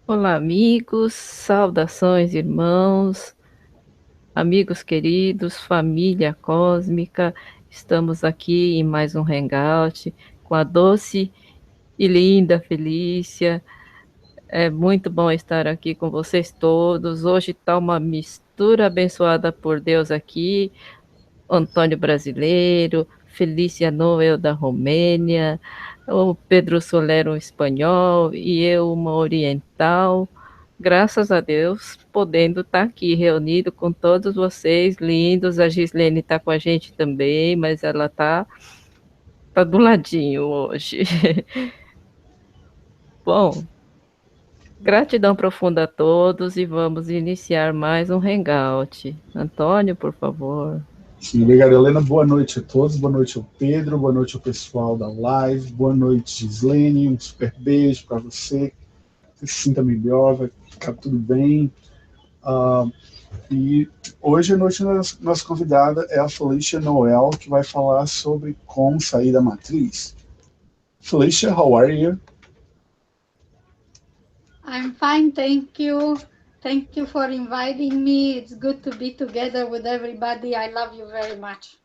Olá, amigos, saudações, irmãos, amigos queridos, família cósmica. Estamos aqui em mais um Hangout com a doce e linda Felícia. É muito bom estar aqui com vocês todos. Hoje está uma mistura abençoada por Deus aqui. Antônio brasileiro, Felicia Noel da Romênia, o Pedro Soler um espanhol e eu uma oriental. Graças a Deus, podendo estar aqui reunido com todos vocês lindos. A Gislene está com a gente também, mas ela tá do ladinho hoje. Bom, gratidão profunda a todos e vamos iniciar mais um Hangout. Antônio, por favor. Sim, obrigado, Helena. Boa noite a todos. Boa noite ao Pedro. Boa noite ao pessoal da live. Boa noite, Gislene. Um super beijo para você. Se sinta melhor, vai ficar tudo bem. E hoje à noite nossa convidada é a Felicia Noel, que vai falar sobre como sair da matriz. Felicia, how are you? I'm fine, thank you. Thank you for inviting me. It's good to be together with everybody. I love you very much.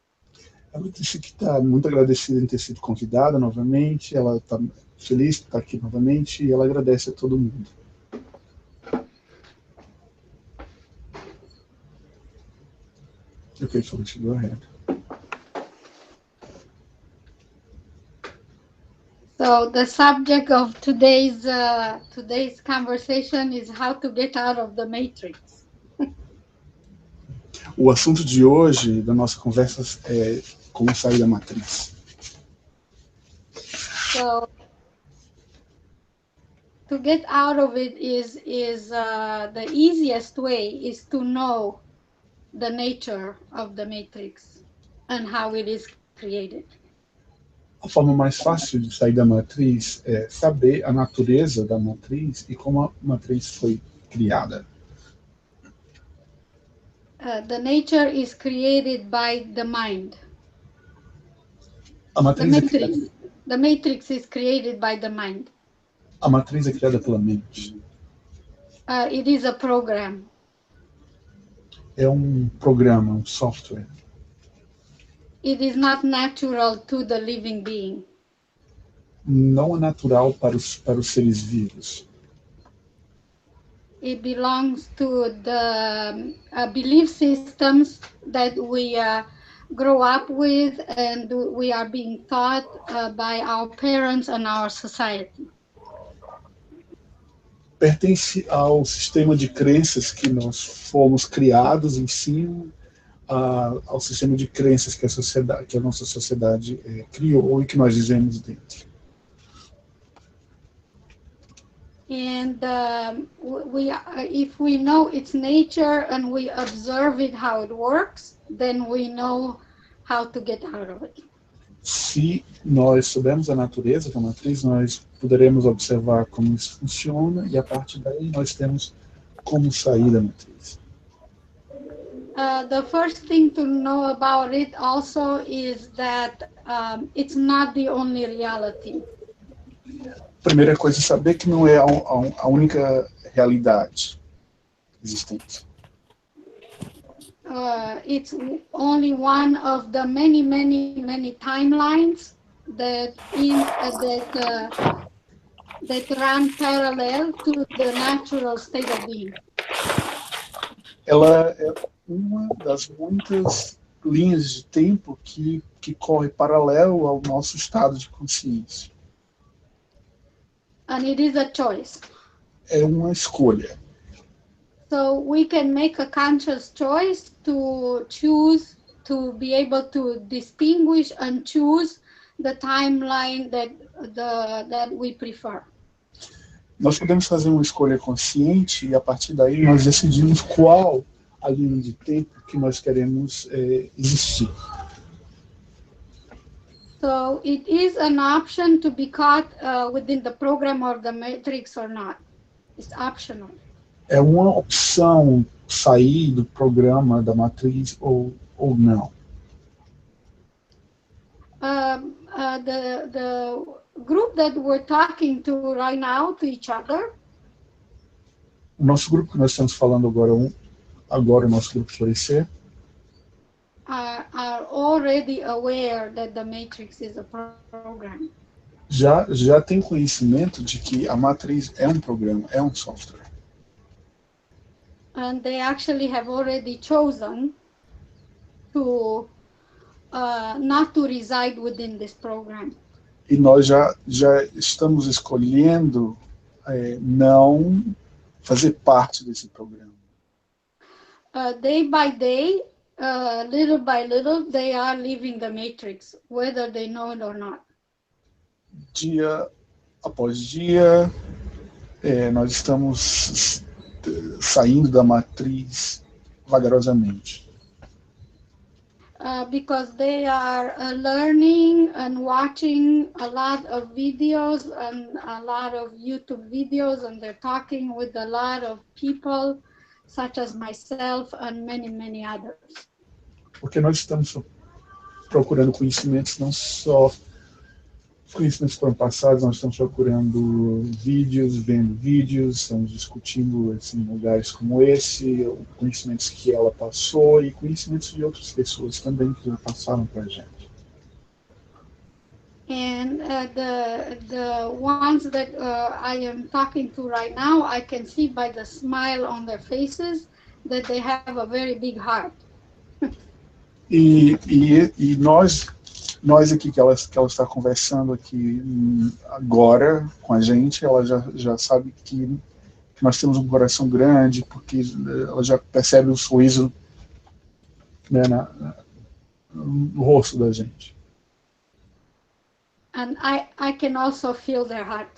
Ela disse que está muito agradecida em ter sido convidada novamente. Ela está feliz de estar aqui novamente e ela agradece a todo mundo. Okay, Felicia, go ahead. So the subject of today's conversation is how to get out of the matrix. O assunto de hoje da nossa conversa é como sair da matriz. So to get out of it is the easiest way is to know the nature of the matrix and how it is created. A forma mais fácil de sair da matriz é saber a natureza da matriz e como a matriz foi criada. The nature is created by the mind. A matriz The matrix is created by the mind. A matriz é criada pela mente. It is a program. É programa, um software. It is not natural to the living being. Não é natural para os seres vivos. It belongs to the belief systems that we grow up with and we are being taught by our parents and our society. Pertence ao sistema de crenças que nós fomos criados em cima, ao sistema de crenças que a nossa sociedade criou e que nós vivemos dentro. And if we know its nature and we observe it how it works, then we know how to get out of it. Se nós soubermos a natureza da matriz, nós poderemos observar como isso funciona e a partir daí nós temos como sair da matriz. The first thing to know about it also is that it's not the only reality. Primeira coisa é saber que não é a única realidade existente. It's only one of the many timelines that run parallel to the natural state of being. Ela é uma das muitas linhas de tempo que corre paralelo ao nosso estado de consciência. And it is a choice. É uma escolha. So we can make a conscious choice to choose to be able to distinguish and choose the timeline that we prefer. Nós podemos fazer uma escolha consciente e a partir daí nós decidimos qual a linha de tempo que nós queremos existir. So it is an option to be caught within the program or the matrix or not. It's optional. É uma opção sair do programa da matriz ou não. group that we're talking to right now to each other, o nosso grupo que nós estamos falando agora o nosso grupo Florescer, are already aware that the matrix is a program. já tem conhecimento de que a matriz é um programa, é um software. And they actually have already chosen to not to reside within this program. E nós já estamos escolhendo não fazer parte desse programa. Day by day, little by little, they are leaving the matrix, whether they know it or not. Dia após dia, nós estamos saindo da matriz vagarosamente. Because they are learning and watching a lot of videos and a lot of YouTube videos, and they're talking with a lot of people, such as myself and many, many others. Porque nós estamos procurando conhecimentos, não só os conhecimentos que foram passados, nós estamos procurando vídeos, vendo vídeos, estamos discutindo em lugares como esse, conhecimentos que ela passou e conhecimentos de outras pessoas também que já passaram para a gente. And the ones that I am talking to right now, I can see by the smile on their faces that they have a very big heart. E nós aqui que ela está conversando aqui agora com a gente, ela já sabe que nós temos um coração grande, porque ela já percebe o sorriso, né, no rosto da gente. And I can also feel their heart.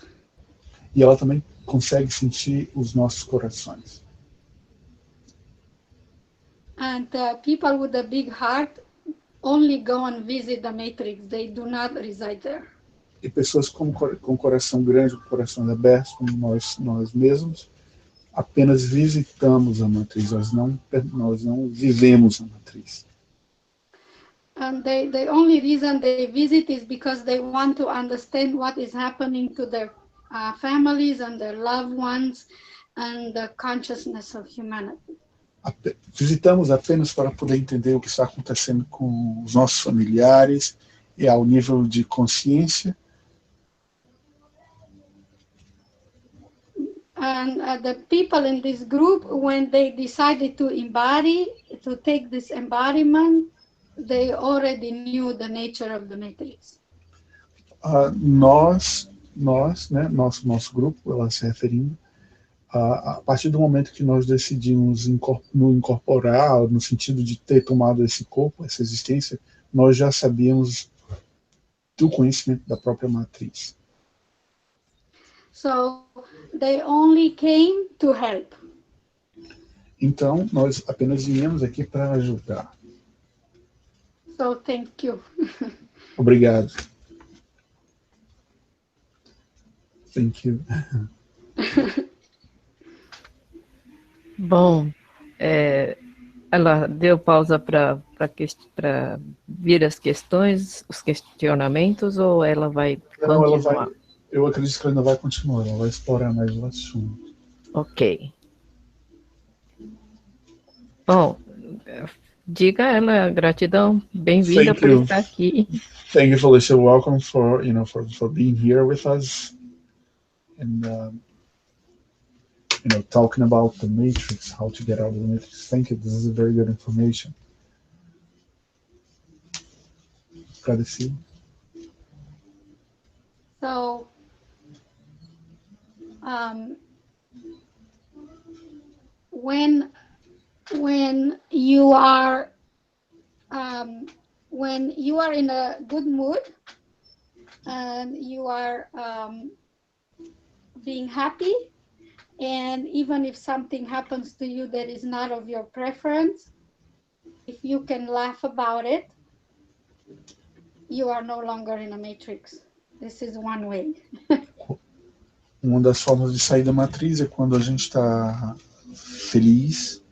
E ela também consegue sentir os nossos corações. And people with a big heart only go and visit the matrix. They do not reside there. E pessoas com coração grande, com corações abertos, como nós mesmos, apenas visitamos a matriz, nós não vivemos a matriz. And the only reason they visit is because they want to understand what is happening to their families and their loved ones and the consciousness of humanity. Visitamos apenas para poder entender o que está acontecendo com os nossos familiares e ao nível de consciência. And the people in this group, when they decided to take this embodiment, they already knew the nature of the matrix. Nós, né, nosso grupo, ela se referindo, a partir do momento que nós decidimos nos incorporar, no sentido de ter tomado esse corpo, essa existência, nós já sabíamos do conhecimento da própria matriz. So they only came to help. Então, nós apenas viemos aqui para ajudar. So thank you. Obrigado. Thank you. Bom, ela deu pausa para vir as questões, os questionamentos, ou ela vai continuar? Eu acredito que ela ainda vai continuar, ela vai explorar mais o assunto. Ok. Bom, diga a ela gratidão, bem-vinda por estar aqui. Thank you, Felicia. Welcome for being here with us and talking about the matrix, how to get out of the matrix. Thank you. This is a very good information. Agradecido. So, when you are in a good mood and you are being happy, and even if something happens to you that is not of your preference, if you can laugh about it, you are no longer in a matrix. This is one way. Uma das formas de sair da matriz é quando a gente está feliz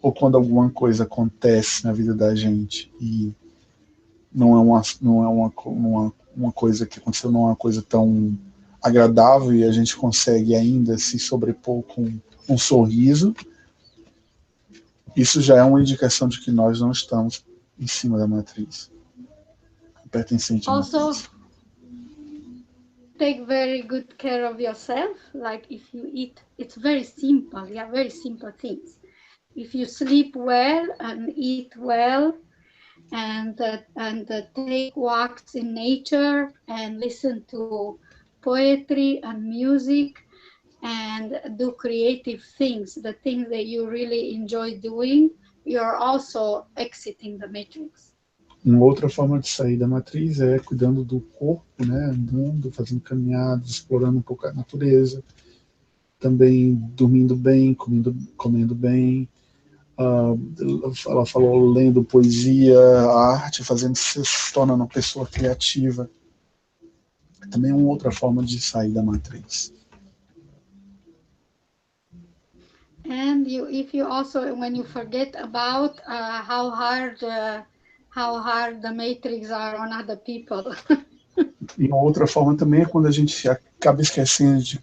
ou quando alguma coisa acontece na vida da gente e uma coisa que aconteceu, não é uma coisa tão agradável e a gente consegue ainda se sobrepor com um sorriso, isso já é uma indicação de que nós não estamos em cima da matriz, pertencente à Also, matriz. take very good care of yourself. Like if you eat, it's very simple. Yeah, very simple things. If you sleep well and eat well, and take walks in nature and listen to poetry and music and do creative things, the things that you really enjoy doing, you're also exiting the matrix. Uma outra forma de sair da matriz é cuidando do corpo, né? Andando, fazendo caminhadas, explorando um pouco a natureza, também dormindo bem, comendo bem. Ela falou lendo poesia, a arte, fazendo se torna uma pessoa criativa. Também é uma outra forma de sair da matriz. And if you also, when you forget about how hard the matrix are on other people. E uma outra forma também é quando a gente acaba esquecendo de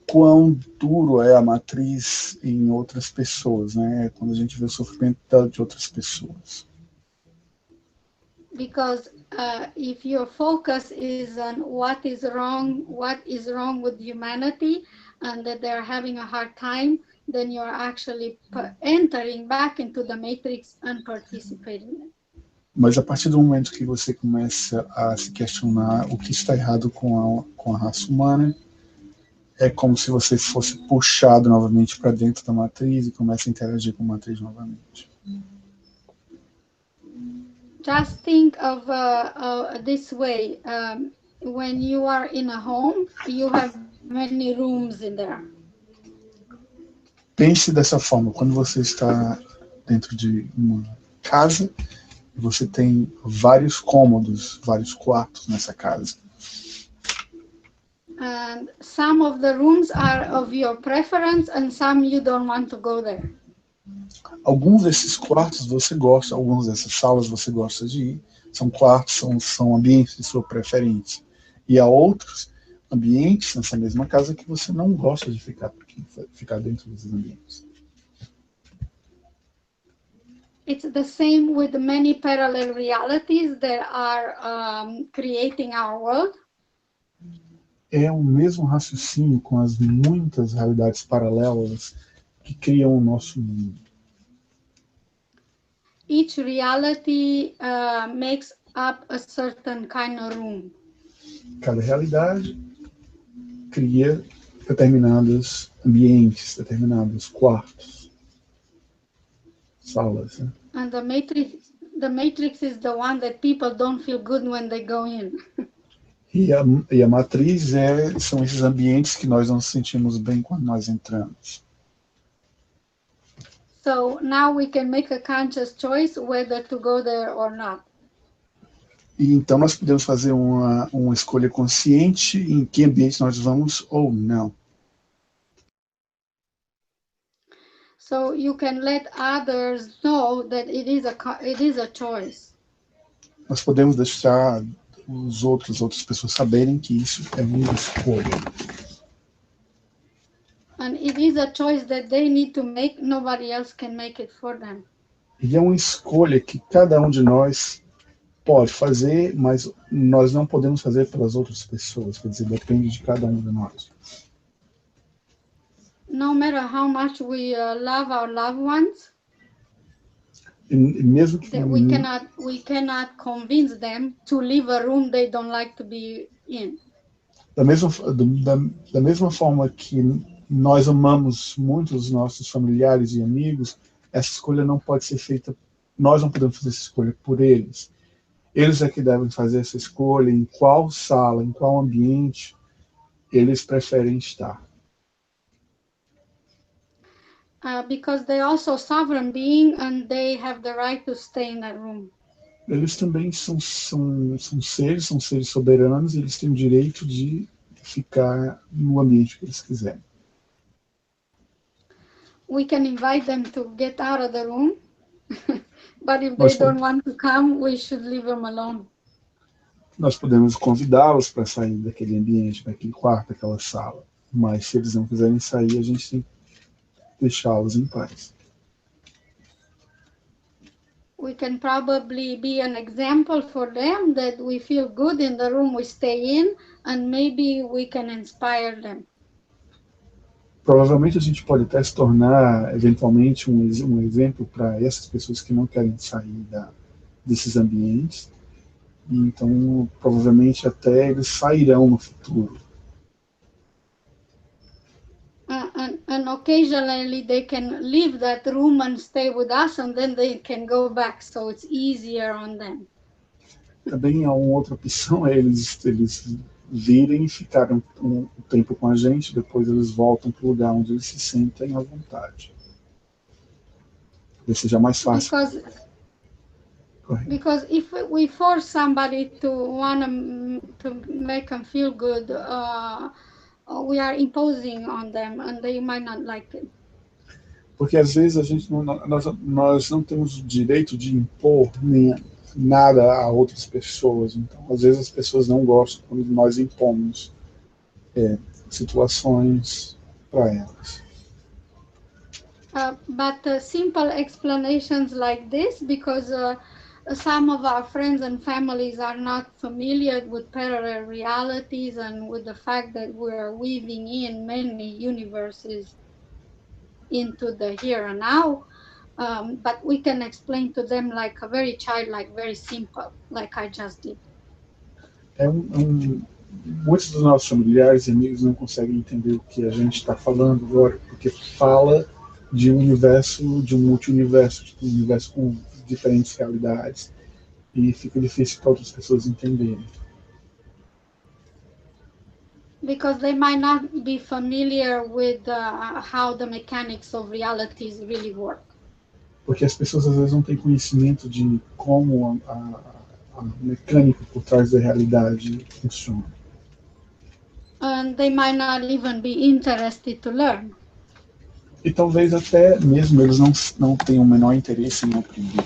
quão duro é a matriz em outras pessoas, né? Quando a gente vê o sofrimento de outras pessoas. Because if your focus is on what is wrong with humanity, and that they're having a hard time, then you're actually entering back into the matrix and participating. Mas a partir do momento que você começa a se questionar o que está errado com a raça humana, é como se você fosse puxado novamente para dentro da matriz e começa a interagir com a matriz novamente. Just think of this way. When you are in a home, you have many rooms in there. Pense dessa forma, quando você está dentro de uma casa, você tem vários cômodos, vários quartos nessa casa. And some of the rooms are of your preference and some you don't want to go there. Alguns desses quartos você gosta, algumas dessas salas você gosta de ir, são quartos, são ambientes de sua preferência. E há outros ambientes nessa mesma casa que você não gosta de ficar dentro desses ambientes. It's the same with many parallel realities that are creating our world. É o mesmo raciocínio com as muitas realidades paralelas que criam o nosso mundo. Each reality makes up a certain kind of room. Cada realidade cria determinados ambientes, determinados quartos, salas. Né? And the matrix is the one that people don't feel good when they go in. E a matriz são esses ambientes que nós não nos sentimos bem quando nós entramos. So now we can make a conscious choice whether to go there or not. E então nós podemos fazer uma escolha consciente em que ambiente nós vamos ou não. So you can let others know that it is a choice. Nós podemos deixar outras pessoas saberem que isso é uma escolha. And it is a choice that they need to make, nobody else can make it for them. E é uma escolha que cada um de nós pode fazer, mas nós não podemos fazer pelas outras pessoas, quer dizer, depende de cada um de nós. No matter how much we love our loved ones, E mesmo que we cannot convince them to leave a room they don't like to be in. Da mesma forma que nós amamos muito os nossos familiares e amigos, essa escolha não pode ser feita, nós não podemos fazer essa escolha por eles. Eles é que devem fazer essa escolha em qual sala, em qual ambiente eles preferem estar. Because they also sovereign being and they have the right to stay in that room. Eles também são seres soberanos e eles têm o direito de ficar no ambiente que eles quiserem. We can invite them to get out of the room, but if they don't want to come, we should leave them alone. nós podemos convidá-los para sair daquele ambiente, daquele quarto, daquela sala. Mas se eles não quiserem sair, a gente tem que deixá-los em paz. We can probably be an example for them that we feel good in the room we stay in, and maybe we can inspire them. Provavelmente a gente pode até se tornar, eventualmente, um exemplo para essas pessoas que não querem sair desses ambientes. E então, provavelmente, até eles sairão no futuro. And occasionally they can leave that room and stay with us, and then they can go back, so it's easier on them. Também há uma outra opção, é eles virem e ficarem um tempo com a gente, depois eles voltam para o lugar onde eles se sentem à vontade. Talvez seja mais fácil. Because if we force somebody to make them feel good, we are imposing on them, and they might not like it. Porque às vezes nós não temos o direito de impor nem nada a outras pessoas. Então, às vezes as pessoas não gostam quando nós impomos situações para elas. But simple explanations like this, because some of our friends and families are not familiar with parallel realities and with the fact that we're weaving in many universes into the here and now. But we can explain to them like a very childlike, very simple, like I just did. Muitos dos nossos familiares e amigos não conseguem entender o que a gente está falando agora, porque fala de um universo, de um multi-universo, de um universo com diferentes realidades, e fica difícil para outras pessoas entenderem. Because they might not be familiar with how the mechanics of realities really work. Porque as pessoas às vezes não têm conhecimento de como a mecânica por trás da realidade funciona. And they might not even be interested to learn. E talvez até mesmo eles não tenham o menor interesse em aprender.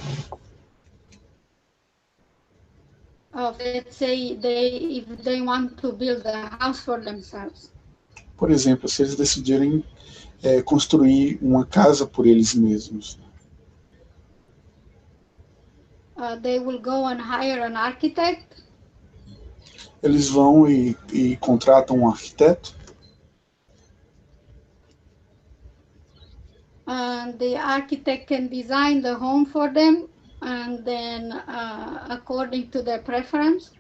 Let's say if they want to build a house for themselves. Por exemplo, se eles decidirem construir uma casa por eles mesmos. They will go and hire an architect. Eles vão e contratam um arquiteto. And the architect can design the home for them, and then according to their preference.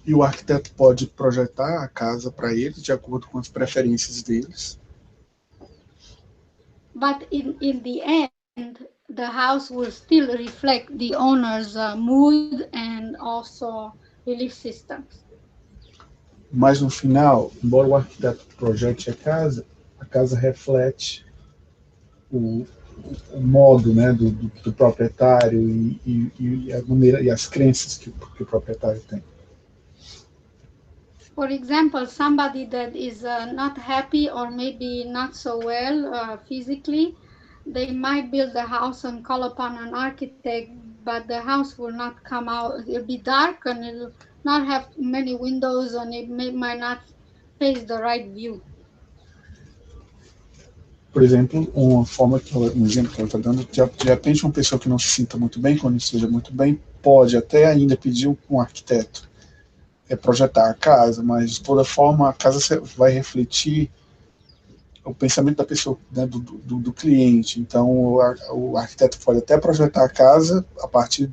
E o arquiteto pode projetar a casa para eles de acordo com as preferências deles. But in the end, the house will still reflect the owner's mood and also belief systems. Mas no final, embora o arquiteto projete a casa reflete o modo, né, do proprietário e a maneira e as crenças que o proprietário tem. For example, somebody that is not happy or maybe not so well physically, they might build a house and call upon an architect, but the house will not come out. It'll be dark and it'll not have many windows, and it might not face the right view. Por exemplo, um exemplo que ela está dando, de repente uma pessoa que não se sinta muito bem, quando esteja muito bem, pode até ainda pedir um arquiteto projetar a casa, mas de toda forma a casa vai refletir o pensamento da pessoa, né, do cliente. Então o arquiteto pode até projetar a casa a partir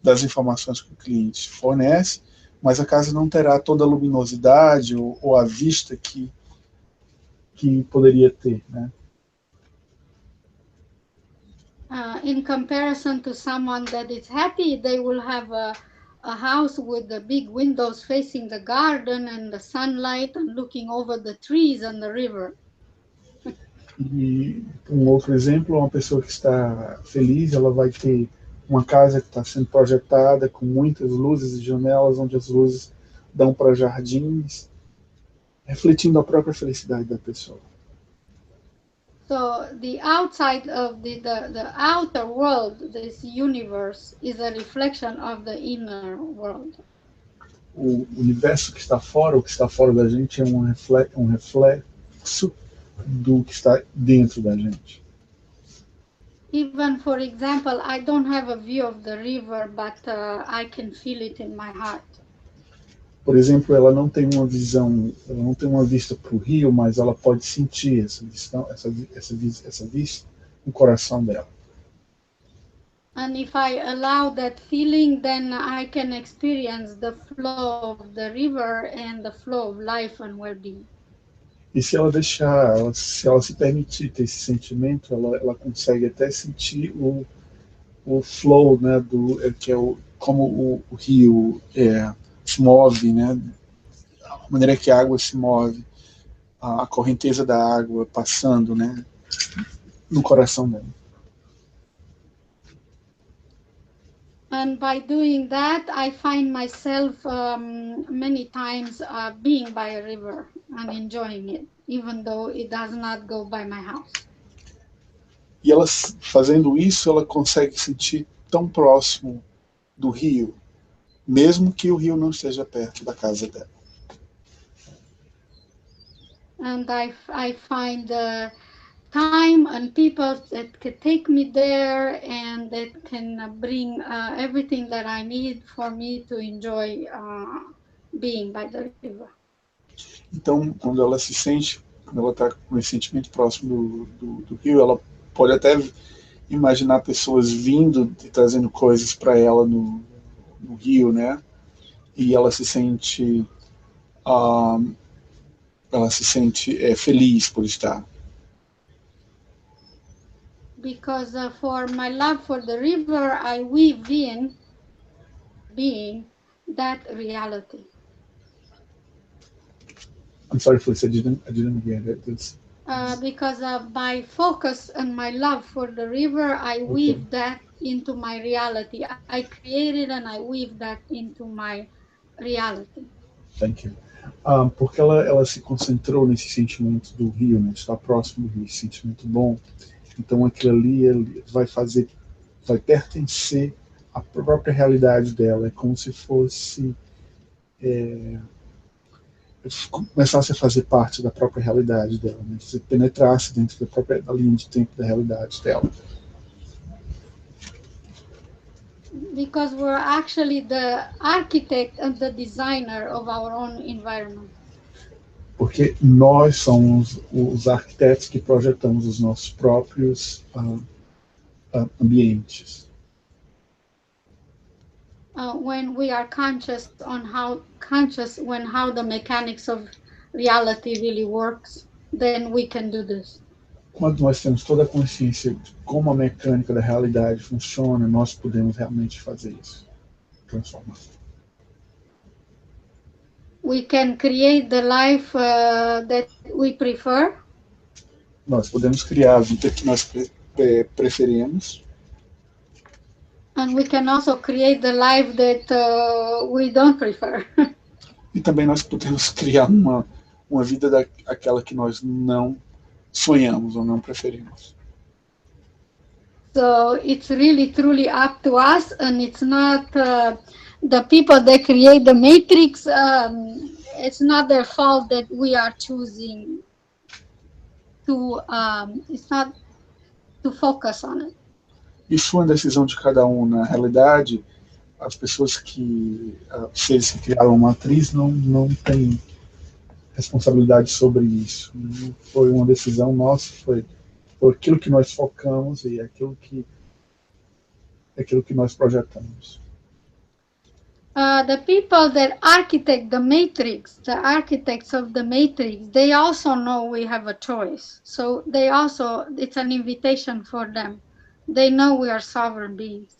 das informações que o cliente fornece, mas a casa não terá toda a luminosidade ou a vista que poderia ter, né? In comparison to someone that is happy, they will have a house with the big windows facing the garden and the sunlight and looking over the trees and the river. E um outro exemplo, uma pessoa que está feliz, ela vai ter uma casa que está sendo projetada com muitas luzes e janelas, onde as luzes dão para jardins, refletindo a própria felicidade da pessoa. So the outside of the outer world, this universe, is a reflection of the inner world. o universo que está fora, o que está fora da gente é um reflexo do que está dentro da gente. Even, for example, I don't have a view of the river, but I can feel it in my heart. Por exemplo, ela não tem uma visão, ela não tem uma vista para o rio, mas ela pode sentir essa vista no coração dela. And if I allow that feeling, then I can experience the flow of the river and the flow of life and well-being. E se ela deixar, se ela se permitir ter esse sentimento, ela consegue até sentir o flow, né, que é como o rio se move, né, a maneira que a água se move, a correnteza da água passando, né, no coração dela. And by doing that, I find myself many times being by a river and enjoying it, even though it does not go by my house. E ela, fazendo isso, ela consegue sentir tão próximo do rio, mesmo que o rio não esteja perto da casa dela. And I find time and people that can take me there and that can bring everything that I need for me to enjoy being by the river. Então, quando ela está com esse sentimento próximo do rio, ela pode até imaginar pessoas vindo e trazendo coisas para ela no rio, né? E ela se sente feliz por estar. Because for my love for the river, I weave in being that reality. I'm sorry, Felicia, I didn't get it. Because of my focus and my love for the river, I weave that into my reality. I create it and I weave that into my reality. Thank you. Porque ela se concentrou nesse sentimento do rio, né? Estar próximo do rio, esse sentimento bom. Então aquilo ali ele vai pertencer à própria realidade dela. É como se fosse começasse a fazer parte da própria realidade dela, né? Se penetrasse dentro da linha de tempo da realidade dela. Because we're actually the architect and the designer of our own environment. Porque nós somos os arquitetos que projetamos os nossos próprios ambientes. When we are conscious when how the mechanics of reality really works, then we can do this. Quando nós temos toda a consciência de como a mecânica da realidade funciona, nós podemos realmente fazer isso, transformar. We can create the life that we prefer. Nós podemos criar a vida que nós preferimos. And we can also create the life that we don't prefer. E também nós podemos criar uma vida daquela que nós não sonhamos ou não preferimos. So it's really truly up to us, and it's not the people that create the matrix. It's not their fault that we are choosing to. It's not to focus on it. Isso é uma decisão de cada um. Na realidade, as pessoas seres que criaram a matriz não têm responsabilidade sobre isso. Não foi uma decisão nossa, foi aquilo que nós focamos e aquilo que nós projetamos. The people that architect the matrix, the architects of the matrix, they also know we have a choice. So it's an invitation for them. They know we are sovereign beings.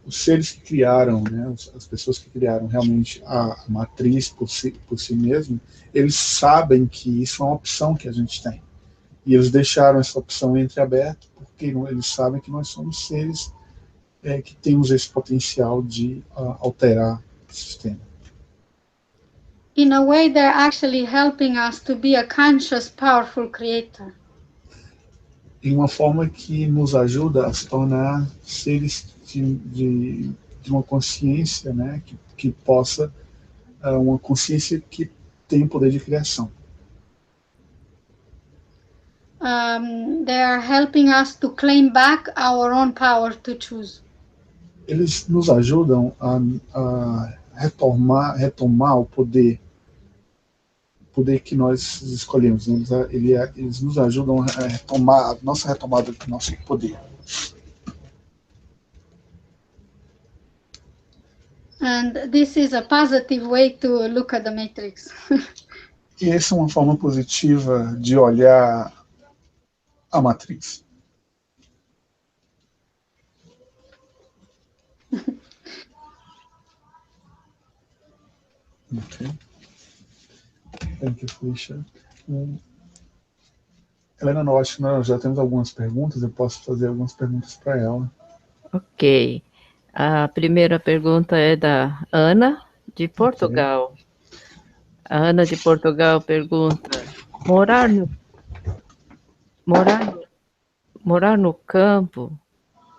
Os seres que criaram, né, as pessoas que criaram realmente a matriz por si mesmo, eles sabem que isso é uma opção que a gente tem. E eles deixaram essa opção entreaberta porque eles sabem que nós somos seres que temos esse potencial de alterar o sistema. In a way, they're actually helping us to be a conscious, powerful creator. Em uma forma que nos ajuda a se tornar seres de uma consciência, né, que possa, uma consciência que tem o poder de criação. They are helping us to claim back our own power to choose. Eles nos ajudam a retomar o poder que nós escolhemos. Eles nos ajudam a retomar a nossa retomada do nosso poder. And this is a positive way to look at the matrix. E essa é uma forma positiva de olhar a matriz. Ok. Thank you, Felicia. Helena, acho que nós já temos algumas perguntas, eu posso fazer algumas perguntas para ela. Ok. A primeira pergunta é da Ana, de Portugal. A Ana de Portugal pergunta: morar no campo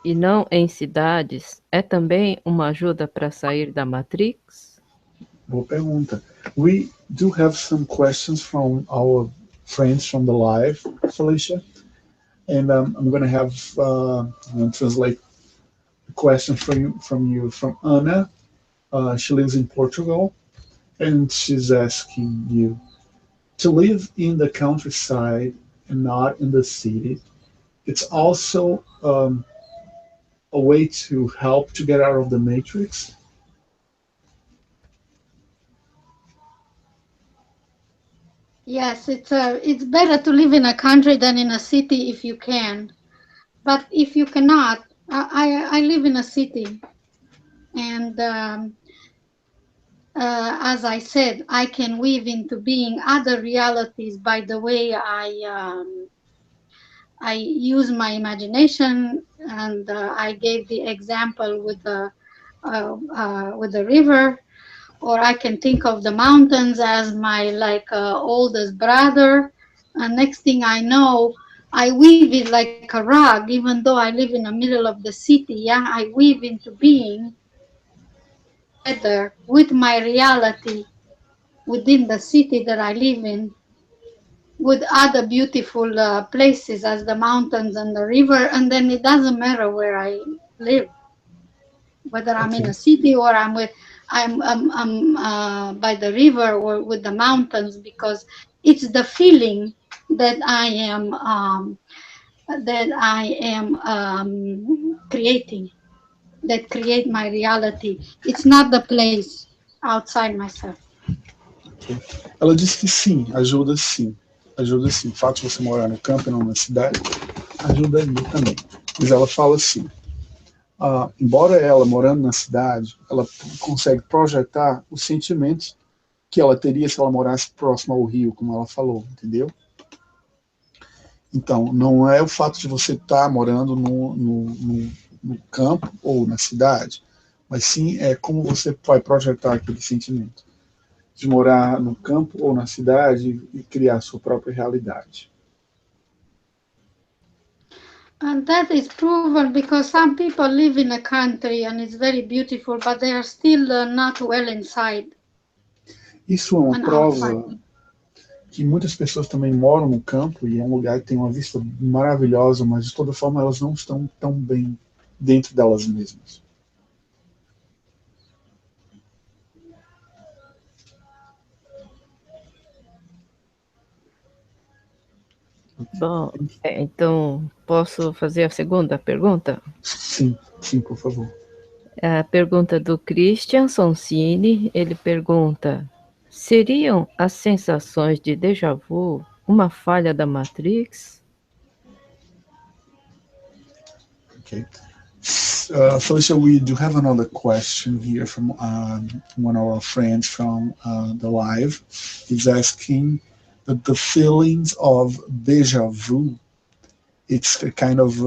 e não em cidades é também uma ajuda para sair da Matrix? Boa pergunta. We do have some questions from our friends from the live, Felicia, and I'm going to have translate a question from you from Ana. She lives in Portugal, and she's asking you to live in the countryside and not in the city. It's also a way to help to get out of the matrix. Yes, it's better to live in a country than in a city if you can. But if you cannot, I live in a city, and as I said, I can weave into being other realities by the way I use my imagination, and I gave the example with the river, or I can think of the mountains as my oldest brother. And next thing I know, I weave it like a rug, even though I live in the middle of the city. Yeah, I weave into being together with my reality within the city that I live in, with other beautiful places as the mountains and the river. And then it doesn't matter where I live, whether I'm in a city or I'm by the river or with the mountains, because it's the feeling that I am creating, that create my reality. It's not the place outside myself. Ela disse que sim, ajuda sim. Ajuda sim. O fato de você morar no campo e não na cidade ajuda aí também. Mas ela fala assim, embora ela morando na cidade, ela consegue projetar os sentimentos que ela teria se ela morasse próximo ao rio, como ela falou, entendeu? Então, não é o fato de você estar morando no campo ou na cidade, mas sim é como você vai projetar aquele sentimento de morar no campo ou na cidade e criar sua própria realidade. And that is proven because some people live in a country and it's very beautiful, but they are still not well inside. Isso é uma prova que muitas pessoas também moram no campo e é um lugar que tem uma vista maravilhosa, mas de toda forma elas não estão tão bem dentro delas mesmas. Bom, então posso fazer a segunda pergunta? Sim, por favor. A pergunta do Christian Soncini, ele pergunta: seriam as sensações de déjà vu uma falha da Matrix? Okay. Felicia, we do have another question here from one of our friends from the live. He's asking that the feelings of déjà vu, it's a kind of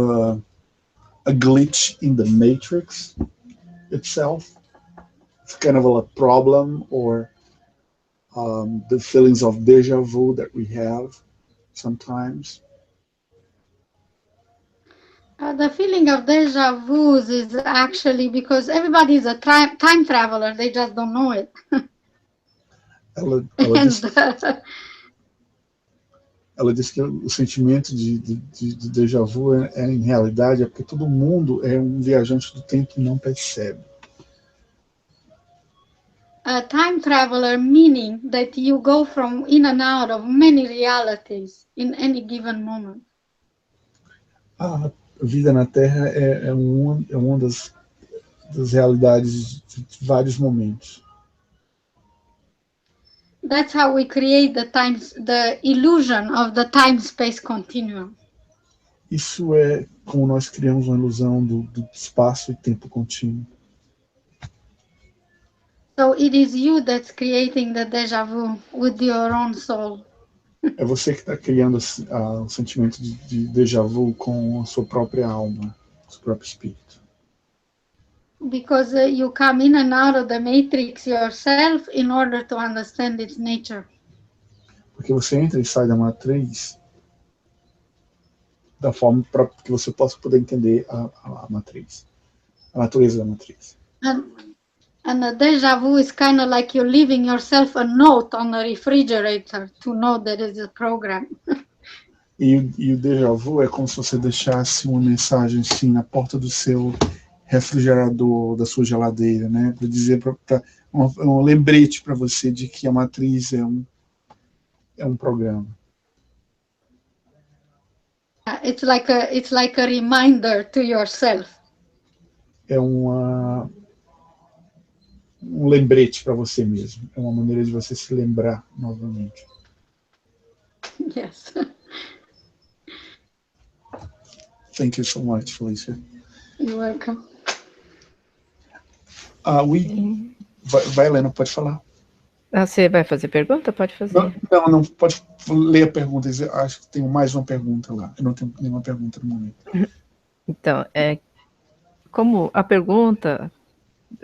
a glitch in the matrix itself. It's kind of a problem, or the feelings of déjà vu that we have sometimes. The feeling of deja vu is actually because everybody is a time traveler, they just don't know it. Ela And disse, ela disse que o sentimento de déjà vu em realidade é porque todo mundo é um viajante do tempo e não percebe. a time traveler meaning that you go from in and out of many realities in any given moment. A vida na Terra é uma das realidades de vários momentos. That's how we create the illusion of the time-space continuum. Isso é como nós criamos uma ilusão do espaço e tempo contínuo. So it is you that's creating the deja vu with your own soul. É você que está criando o sentimento de déjà vu com a sua própria alma, seu próprio espírito. Because you come in and out of the matrix yourself in order to understand its nature. Porque você entra e sai da matriz da forma para que você possa poder entender a matriz, a natureza da matriz. And the deja vu is kind of like you're leaving yourself a note on the refrigerator to know that it's a program. E o déjà vu é como se você deixasse uma mensagem assim na porta do seu refrigerador, da sua geladeira, né, para dizer um lembrete para você de que a matriz é um programa. It's like a reminder to yourself. É um lembrete para você mesmo. É uma maneira de você se lembrar novamente. Yes. Thank you so much, Felicia. You're welcome. Vai, Helena, pode falar. Você vai fazer pergunta? Pode fazer. Não, pode ler a pergunta. Eu acho que tem mais uma pergunta lá. Eu não tenho nenhuma pergunta no momento. Então, como a pergunta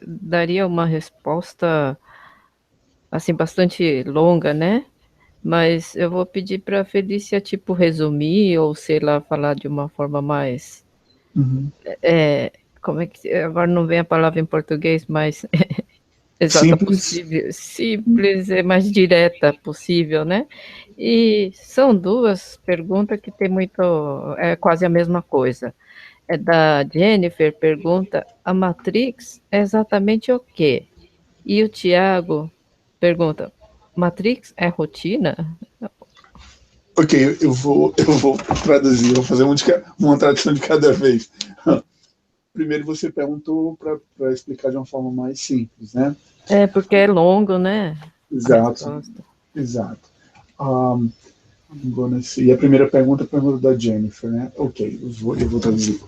daria uma resposta assim bastante longa, né? Mas eu vou pedir para a Felícia tipo resumir ou sei lá falar de uma forma mais como é que agora não vem a palavra em português, mas exata possível, simples e mais direta possível, né? E são duas perguntas que tem quase a mesma coisa. É da Jennifer, pergunta, a Matrix é exatamente o quê? E o Tiago pergunta, Matrix é rotina? Ok, eu vou traduzir, vou fazer uma tradução de cada vez. Primeiro você perguntou para explicar de uma forma mais simples, né? Porque é longo, né? Exato. E a primeira pergunta é a pergunta da Jennifer, né? Ok, eu vou traduzir.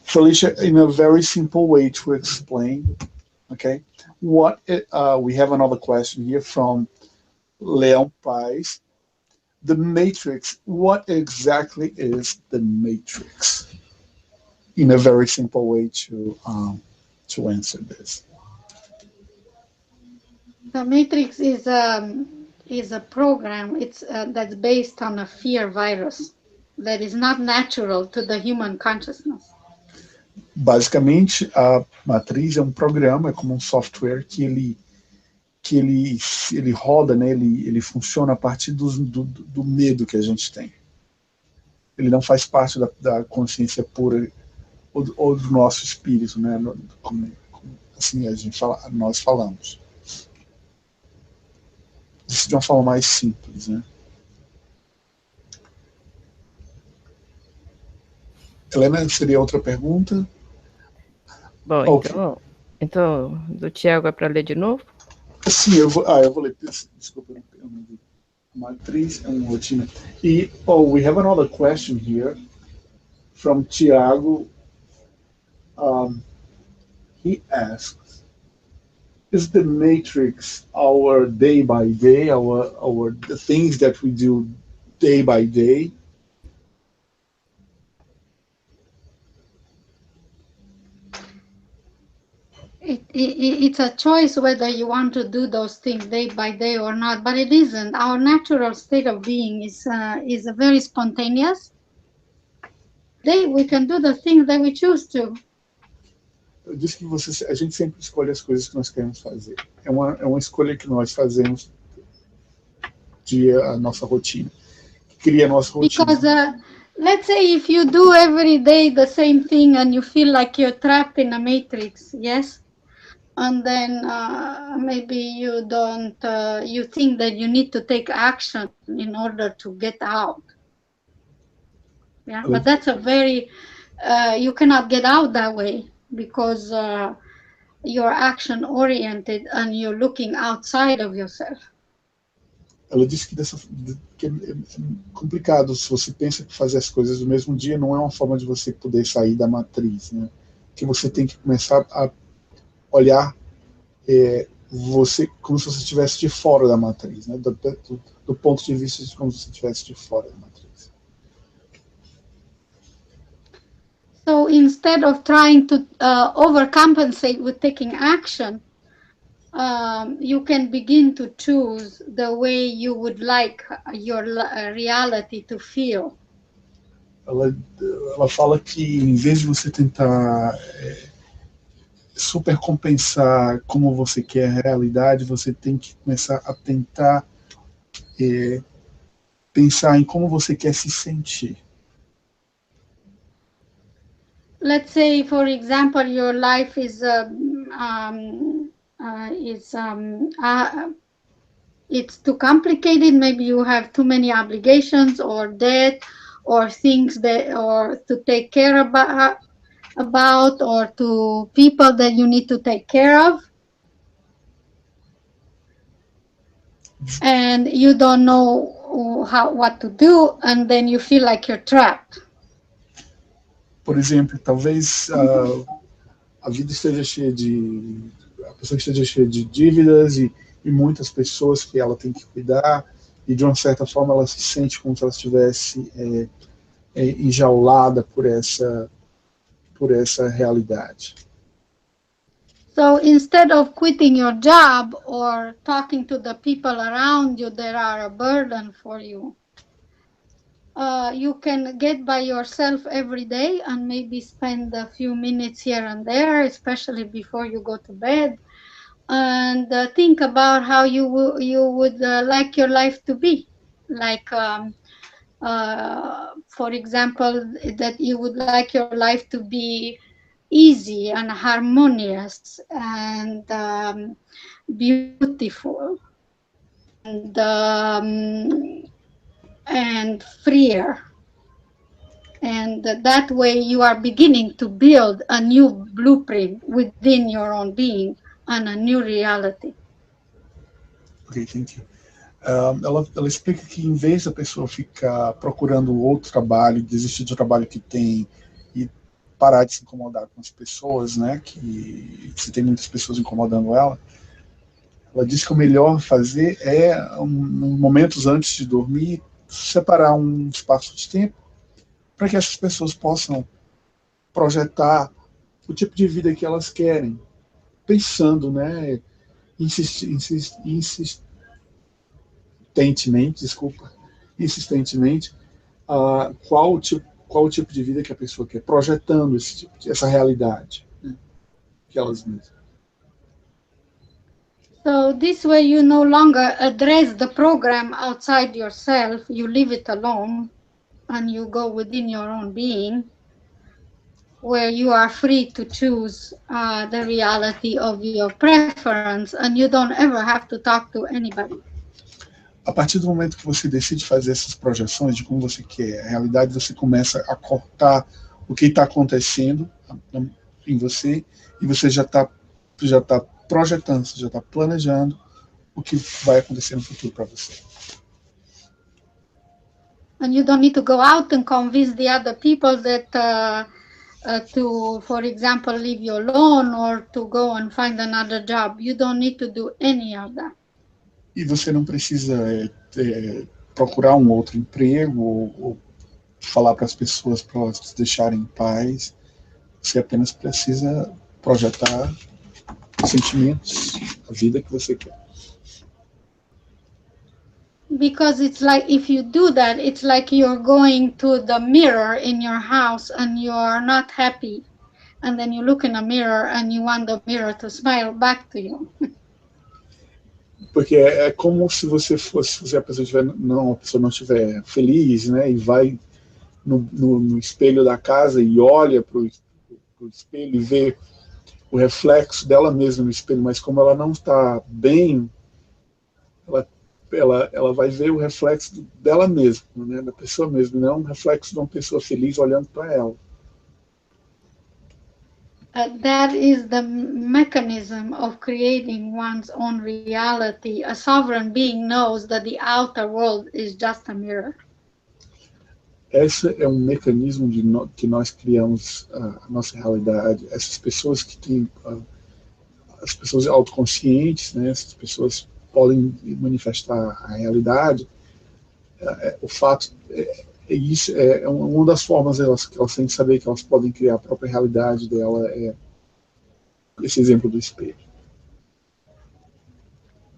Felicia, in a very simple way to explain, okay? We have another question here from Leon Pais. The Matrix, what exactly is the Matrix? In a very simple way to answer this. The Matrix is a program. It's that's based on a fear virus that is not natural to the human consciousness. Basicamente, a matriz é um programa, é como um software que ele roda, né? Ele funciona a partir do medo que a gente tem. Ele não faz parte da consciência pura ou do nosso espírito, né? Como assim nós falamos. Isso de uma forma mais simples, né? Helena, seria outra pergunta? Bom, okay. Então do Tiago é para ler de novo? Sim, eu vou ler. Desculpa, eu não vi. Matriz é uma rotina. E, we have another question here from Tiago. He asks, is the Matrix our day by day, the things that we do day by day? It's a choice whether you want to do those things day by day or not, but it isn't. Our natural state of being is very spontaneous. day we can do the things that we choose to. Eu disse que a gente sempre escolhe as coisas que nós queremos fazer. É uma escolha que nós fazemos a nossa rotina, que cria a nossa rotina. Because let's say if you do every day the same thing and you feel like you're trapped in a matrix, yes? And then maybe you don't, you think that you need to take action in order to get out. Yeah, but that's a very, you cannot get out that way because you're action oriented and you're looking outside of yourself. Ela disse que é complicado se você pensa que fazer as coisas no mesmo dia não é uma forma de você poder sair da matriz, né? Que você tem que começar a olhar você como se você estivesse de fora da matriz, né? Do ponto de vista de como se você estivesse de fora da matriz. So instead of trying to overcompensate with taking action, you can begin to choose the way you would like your reality to feel. Ela fala que em vez de você tentar supercompensar como você quer a realidade, você tem que começar a tentar pensar em como você quer se sentir. Let's say, for example, your life is it's too complicated. Maybe you have too many obligations or debt or things or to take care about or to people that you need to take care of. And you don't know what to do, and then you feel like you're trapped. Por exemplo, talvez a vida esteja cheia a pessoa esteja cheia de dívidas e muitas pessoas que ela tem que cuidar, e de uma certa forma ela se sente como se ela estivesse enjaulada por essa realidade. So instead of quitting your job or talking to the people around you that are a burden for you, you can get by yourself every day and maybe spend a few minutes here and there, especially before you go to bed, and think about how you would like your life to be. Like, for example, that you would like your life to be easy and harmonious and beautiful and freer. And that way you are beginning to build a new blueprint within your own being and a new reality. Ok, thank you. Ela explica que em vez da pessoa ficar procurando outro trabalho, desistir do trabalho que tem e parar de se incomodar com as pessoas, né, que se tem muitas pessoas incomodando ela diz que o melhor fazer é, momentos antes de dormir, separar um espaço de tempo para que essas pessoas possam projetar o tipo de vida que elas querem, pensando, né, insistentemente, qual o tipo de vida que a pessoa quer, projetando essa realidade, né, que elas mesmas. So this way you no longer address the program outside yourself, you leave it alone and you go within your own being, where you are free to choose the reality of your preference and you don't ever have to talk to anybody. A partir do momento que você decide fazer essas projeções de como você quer a realidade, você começa a cortar o que está acontecendo em você e você já está projetando, você já está planejando o que vai acontecer no futuro para você. And you don't need to go out and convince the other people that to, for example, leave you alone or to go and find another job. You don't need to do any of that. E você não precisa procurar um outro emprego ou falar para as pessoas para elas te deixarem em paz. Você apenas precisa projetar os sentimentos, a vida que você quer. Because it's like, if you do that, it's like you're going to the mirror in your house and you're not happy. And then you look in a mirror and you want the mirror to smile back to you. Porque é como se você fosse, se a pessoa tiver, não, a pessoa não estiver feliz, né, e vai no espelho da casa e olha para o espelho e vê o reflexo dela mesma no espelho, mas como ela não está bem, ela vai ver o reflexo dela mesma, né, da pessoa mesma, não um reflexo de uma pessoa feliz olhando para ela. That is the mechanism of creating one's own reality. A sovereign being knows that the outer world is just a mirror. Esse é um mecanismo que nós criamos a nossa realidade. Essas pessoas que têm, as pessoas autoconscientes, né, essas pessoas podem manifestar a realidade. O fato isso é uma das formas que elas têm de saber que elas podem criar a própria realidade dela, é esse exemplo do espelho.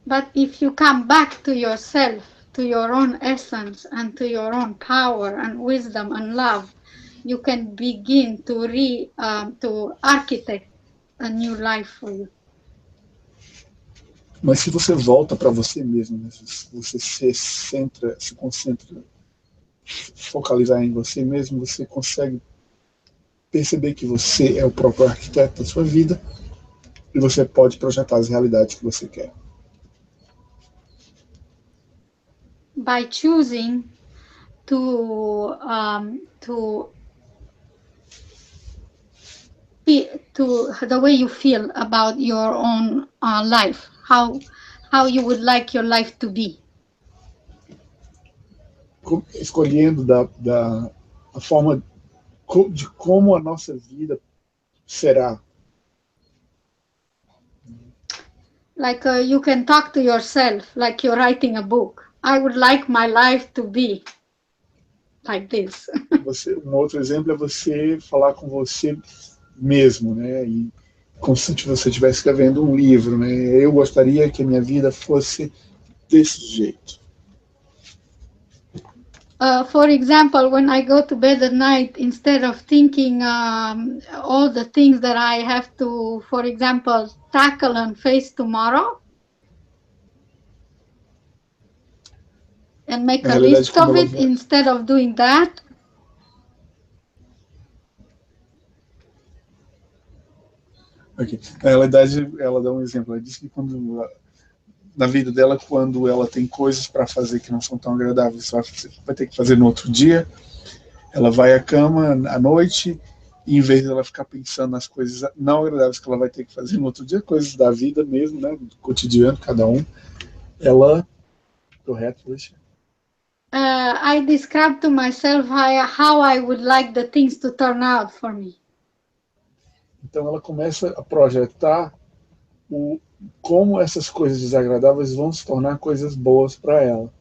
But if you come back to yourself, to your own essence and to your own power and wisdom and love, you can begin to architect a new life for you. Mas se você volta para você mesmo, né, se você se concentra, focalizar em você mesmo, você consegue perceber que você é o próprio arquiteto da sua vida e você pode projetar as realidades que você quer. By choosing to the way you feel about your own life, how you would like your life to be. Escolhendo a forma de como a nossa vida será. Like you can talk to yourself like you're writing a book. I would like my life to be like this. Um outro exemplo é você falar com você mesmo, né? E como se você estivesse escrevendo um livro, né? Eu gostaria que a minha vida fosse desse jeito. For example, when I go to bed at night, instead of thinking all the things that I have to, for example, tackle and face tomorrow, and make a list of it, instead of doing that, Okay. Na realidade, ela dá um exemplo. Ela diz que na vida dela, quando ela tem coisas para fazer que não são tão agradáveis, ela vai ter que fazer no outro dia, ela vai à cama à noite e, em vez de ela ficar pensando nas coisas não agradáveis que ela vai ter que fazer no outro dia, coisas da vida mesmo, né, do cotidiano, cada um, ela... Correto, Felicia? I describe to myself how I would like the things to turn out for me. Então ela começa a projetar como essas coisas desagradáveis vão se tornar coisas boas para ela.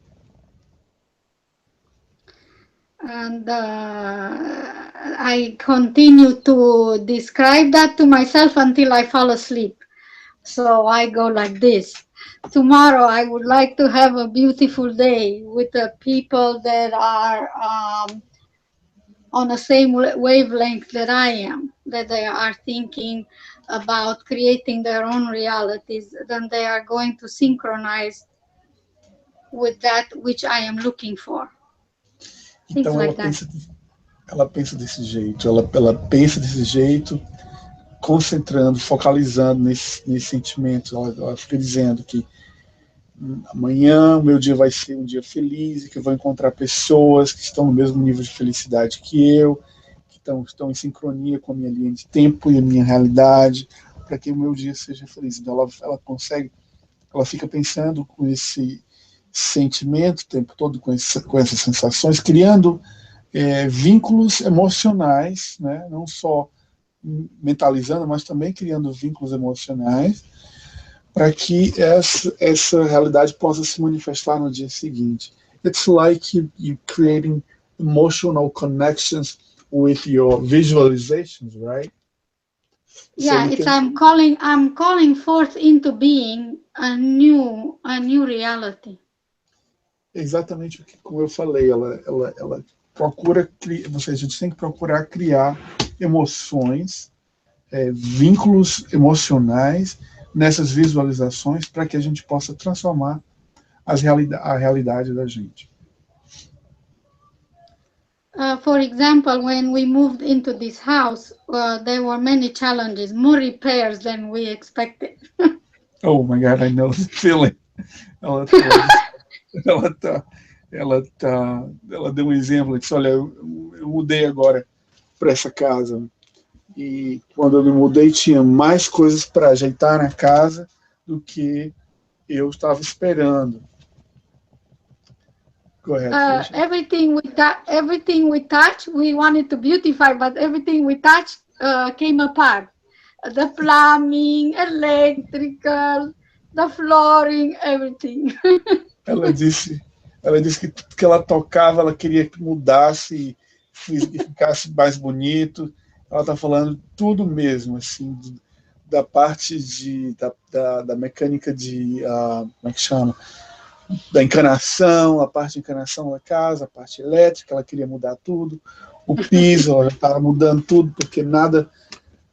And I continue to describe that to myself until I fall asleep. So I go like this. Tomorrow I would like to have a beautiful day with the people that are on the same wavelength that I am, that they are thinking about creating their own realities, then they are going to synchronize with that which I am looking for. Things Então like ela pensa desse jeito, ela pensa desse jeito, concentrando, focalizando nesse sentimento. Ela fica dizendo que amanhã o meu dia vai ser um dia feliz e que eu vou encontrar pessoas que estão no mesmo nível de felicidade que eu, que estão em sincronia com a minha linha de tempo e a minha realidade, para que o meu dia seja feliz. Então ela fica pensando com esse sentimento o tempo todo, com essas sensações, criando vínculos emocionais, né? Não só mentalizando, mas também criando vínculos emocionais, para que essa realidade possa se manifestar no dia seguinte. It's like you creating emotional connections with your visualizations, right? Yeah, so I'm calling forth into being a new reality. exatamente como eu falei, ela procura, ou seja, a gente tem que procurar criar emoções, vínculos emocionais nessas visualizações para que a gente possa transformar a realidade da gente. For example, when we moved into this house, there were many challenges, more repairs than we expected. Oh my God, I know the feeling. Ela deu um exemplo, ela disse, olha, eu mudei agora para essa casa e quando eu me mudei tinha mais coisas para ajeitar na casa do que eu estava esperando. Go ahead, Felicia. Everything we touch, we wanted to beautify, but everything we touch came apart. The plumbing, electrical, the flooring, everything. Ela disse que tudo que ela tocava, ela queria que mudasse e ficasse mais bonito. Ela está falando tudo mesmo, assim, da parte da mecânica de, como é que chama? Da encanação, a parte de encanação da casa, a parte elétrica, ela queria mudar tudo. O piso, ela já estava mudando tudo, porque nada,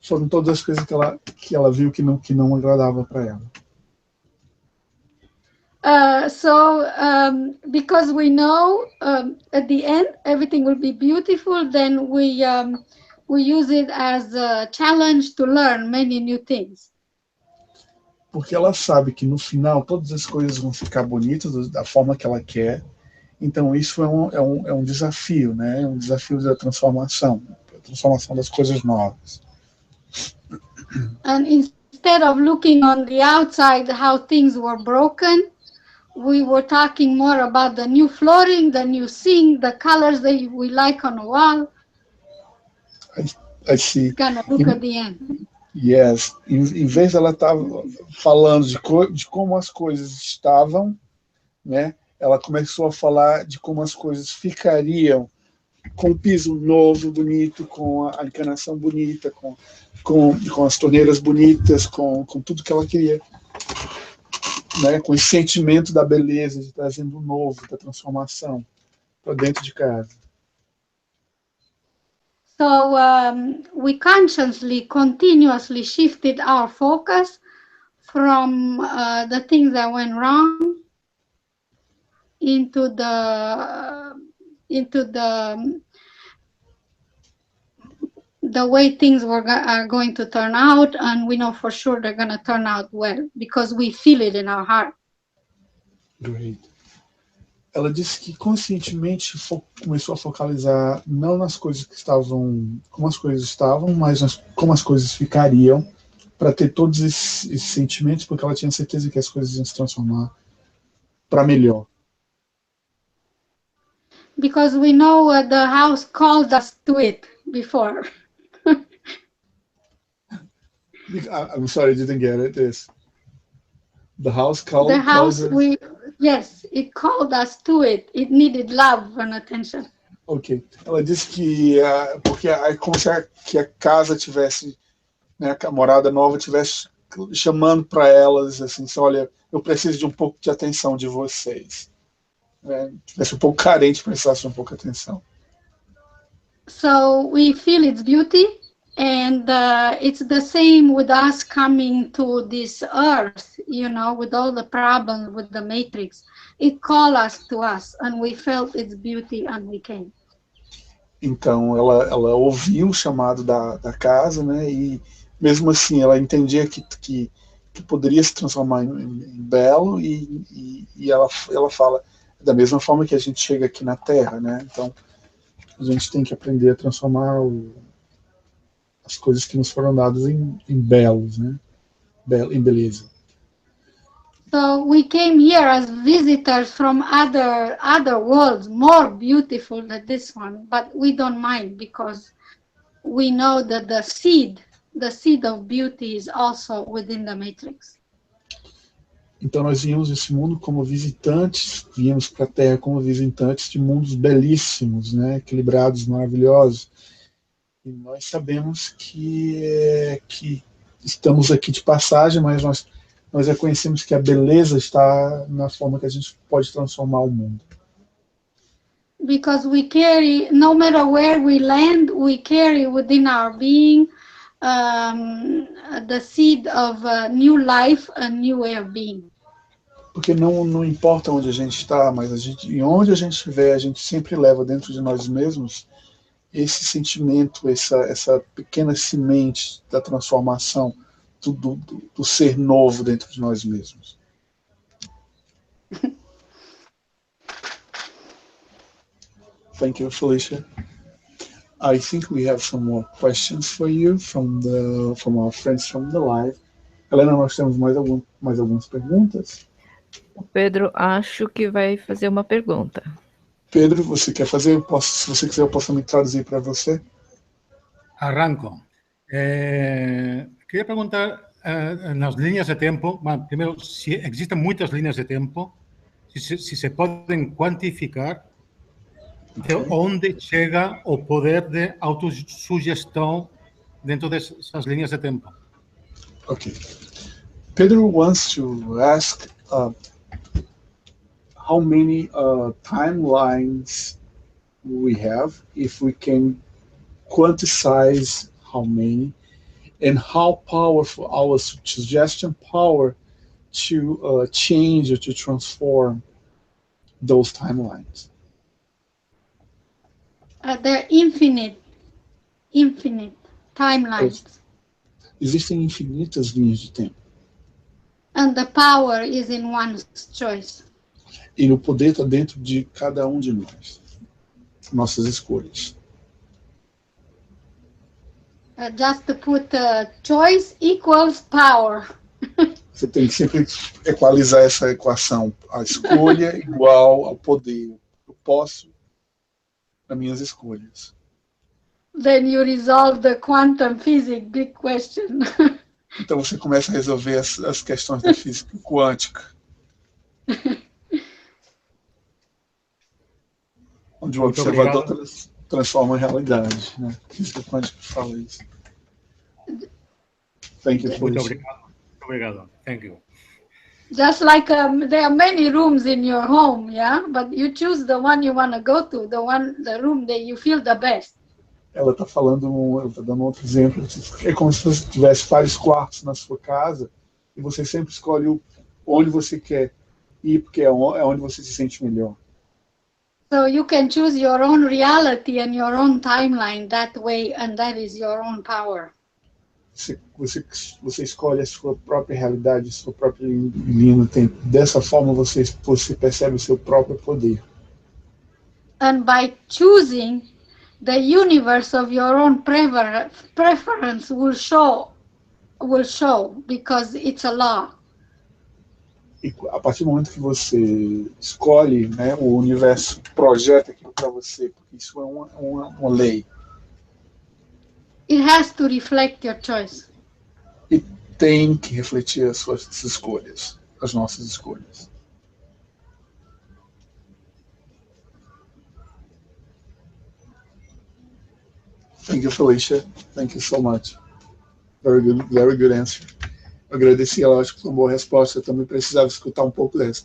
foram todas as coisas que ela viu que não agradava para ela. Because we know at the end everything will be beautiful, then we use it as a challenge to learn many new things. Porque ela sabe que no final todas as coisas vão ficar bonitas da forma que ela quer. Então isso é um desafio, né? É um desafio da transformação, a transformação das coisas novas. And instead of looking on the outside how things were broken, we were talking more about the new flooring, the new sink, the colors that we like on the wall. I see. Gonna look at the end. Yes. Em vez dela estar falando de como as coisas estavam, né? Ela começou a falar de como as coisas ficariam com o piso novo, bonito, com a encanação bonita, com as torneiras bonitas, com tudo que ela queria, né? Com o sentimento da beleza, de trazendo o novo, da transformação para dentro de casa. So we consciously, continuously shifted our focus from the things that went wrong into the way things are going to turn out, and we know for sure they're going to turn out well because we feel it in our heart. Great. Ela disse que conscientemente começou a focalizar não nas coisas que estavam, como as coisas estavam, mas como as coisas ficariam, para ter todos esses sentimentos, porque ela tinha certeza que as coisas iam se transformar para melhor. Because we know the house called us to it before. I'm sorry, I didn't get it. The house called the house us. Yes, it called us to it. It needed love and attention. Ok. Ela disse que porque é como se que a casa tivesse, né, a morada nova tivesse chamando para elas assim, olha, eu preciso de um pouco de atenção de vocês. Tivesse um pouco carente, precisasse de um pouco de atenção. So we feel its beauty, and it's the same with us coming to this earth, you know, with all the problems with the matrix. It called us to us, and we felt its beauty, and we came. Então ela ouviu o chamado da casa, né? E mesmo assim ela entendia que poderia se transformar em belo e ela fala da mesma forma que a gente chega aqui na Terra, né? Então a gente tem que aprender a transformar as coisas que nos foram dadas em belos, né? Em beleza. So we came here as visitors from other worlds, more beautiful than this one, but we don't mind because we know that the seed of beauty is also within the matrix. Então nós viemos esse mundo como visitantes, viemos para a Terra como visitantes de mundos belíssimos, né, equilibrados, maravilhosos. E nós sabemos que estamos aqui de passagem, mas nós nós reconhecemos que a beleza está na forma que a gente pode transformar o mundo. Because we carry, no matter where we land, we carry within our being the seed of a new life, a new way of being. Porque não importa onde a gente está, mas em onde a gente estiver, a gente sempre leva dentro de nós mesmos esse sentimento, essa pequena semente da transformação, do ser novo dentro de nós mesmos. Thank you, Felicia. I think we have some more questions for you from our friends from the live. Helena, nós temos mais algumas perguntas. O Pedro, acho que vai fazer uma pergunta. Pedro, você quer fazer? Se você quiser, eu posso me traduzir para você. Arranco. Queria perguntar nas linhas de tempo, primeiro, se existem muitas linhas de tempo, se se podem quantificar de onde chega o poder de autossugestão dentro dessas linhas de tempo. Okay. Pedro wants to ask how many timelines we have, if we can quantize how many, and how powerful our suggestion power to change or to transform those timelines. They're infinite timelines. Existem infinitas linhas de tempo. And the power is in one's choice. E o poder está dentro de cada um de nós, nossas escolhas. Just to put choice equals power. Você tem que sempre equalizar essa equação. A escolha igual ao poder. Eu posso nas minhas escolhas. Then you resolve the quantum physics big question. Então você começa a resolver as questões da física quântica. Onde o observador transforma a realidade. Né? A física quântica fala isso. Thank you, Felicia. Muito obrigado. Thank you. Just like there are many rooms in your home, yeah? But you choose the one you want to go to, the room that you feel the best. Ela está dando outro exemplo. É como se você tivesse vários quartos na sua casa e você sempre escolhe onde você quer ir, porque é onde você se sente melhor. So you can choose your own reality and your own timeline that way, and that is your own power. Você escolhe a sua própria realidade, a sua própria linha no tempo. Dessa forma você percebe o seu próprio poder. And by choosing, the universe of your own preference will show because it's a law. E a partir do momento que você escolhe, né, o universo projeta aquilo para você, porque isso é uma lei. It has to reflect your choice. E tem que refletir as suas escolhas, as nossas escolhas. Thank you, Felicia. Thank you so much. Very good answer. Eu agradeci, ela acho que foi uma boa resposta. Eu também precisava escutar um pouco dessa.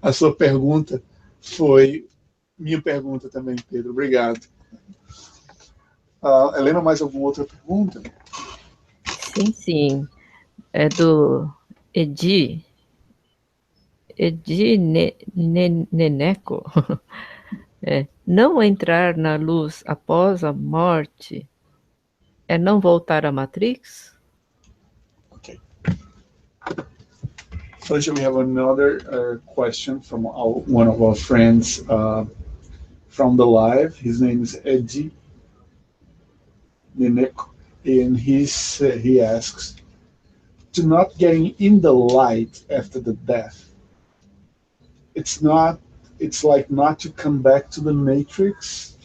A sua pergunta foi minha pergunta também, Pedro. Obrigado. Helena, mais alguma outra pergunta? Sim. É do Edi Neneco. Não entrar na luz após a morte é não voltar à Matrix? Okay. Felicia, we have another question from one of our friends from the live. His name is Eddie Neneco, and he asks, to not getting in the light after the death, it's like not to come back to the matrix.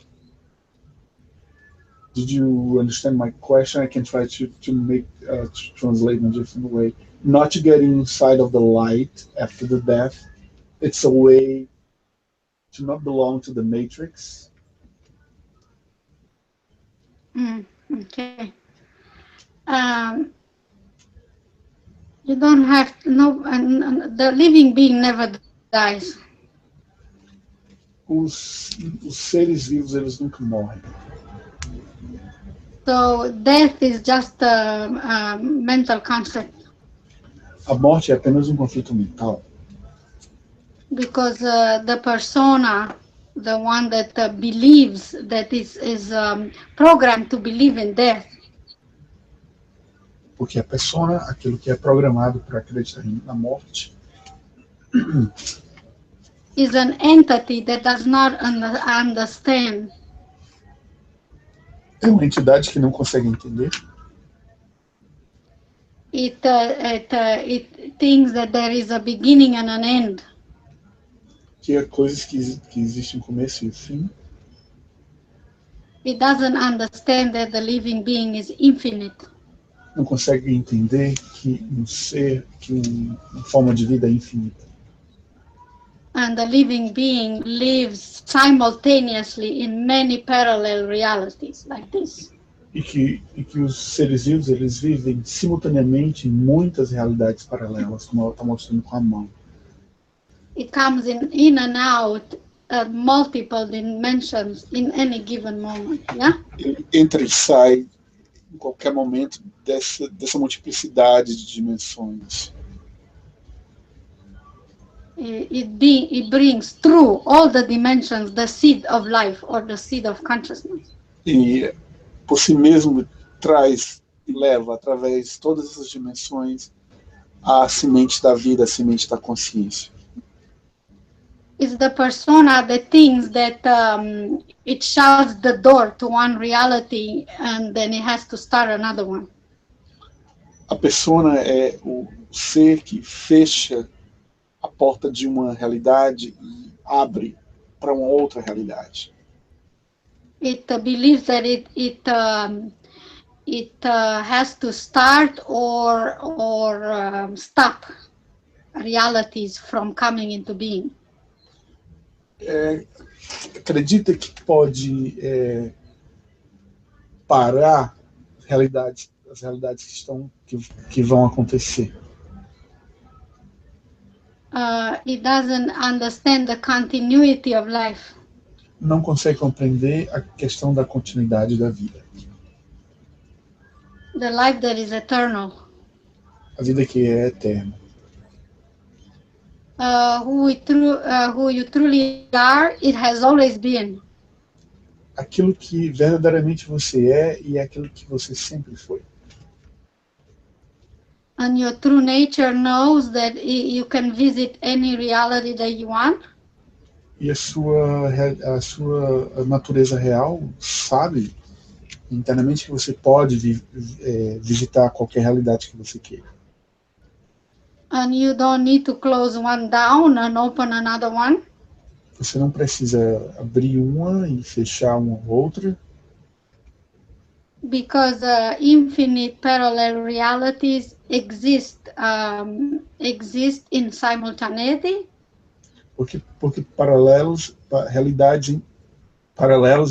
Did you understand my question? I can try to translate in a different way. Not to get inside of the light after the death, it's a way to not belong to the matrix. Okay. You don't have no, and the living being never dies. Os seres vivos, eles nunca morrem. So death is just a mental concept. A morte é apenas um conflito mental. Because the persona, the one that believes, that is programmed to believe in death, Porque a persona, aquilo que é programado para acreditar na morte, is an entity that does not understand. é uma entidade que não consegue entender. It thinks that there is a beginning and an end. Que é coisas que existem um começo e um fim. It doesn't understand that the living being is infinite. Não consegue entender que um ser, que uma forma de vida é infinita. And the living being lives simultaneously in many parallel realities like this. E que os seres vivos, eles vivem simultaneamente em muitas realidades paralelas, como ela está mostrando com a mão. It comes in and out multiple dimensions in any given moment, yeah? Ele entra e sai em qualquer momento dessa multiplicidade de dimensões. It brings through all the dimensions the seed of life or the seed of consciousness. E por si mesmo traz e leva através de todas essas dimensões a semente da vida, a semente da consciência. It's the persona that thinks that it shuts the door to one reality and then it has to start another one. A persona é o ser que fecha a porta de uma realidade e abre para uma outra realidade. It believes that it has to start or stop realities from coming into being. Acredita que pode parar as realidades que vão acontecer. It doesn't understand the continuity of life. Não consegue compreender a questão da continuidade da vida. The life that is eternal. A vida que é eterna. Who you truly are, it has always been. Aquilo que verdadeiramente você é e é aquilo que você sempre foi. And your true nature knows that you can visit any reality that you want. E a sua natureza real sabe internamente que você pode visitar qualquer realidade que você queira. And you don't need to close one down and open another one. Você não precisa abrir uma e fechar uma outra. Because infinite parallel realities exist in simultaneity. Porque paralelos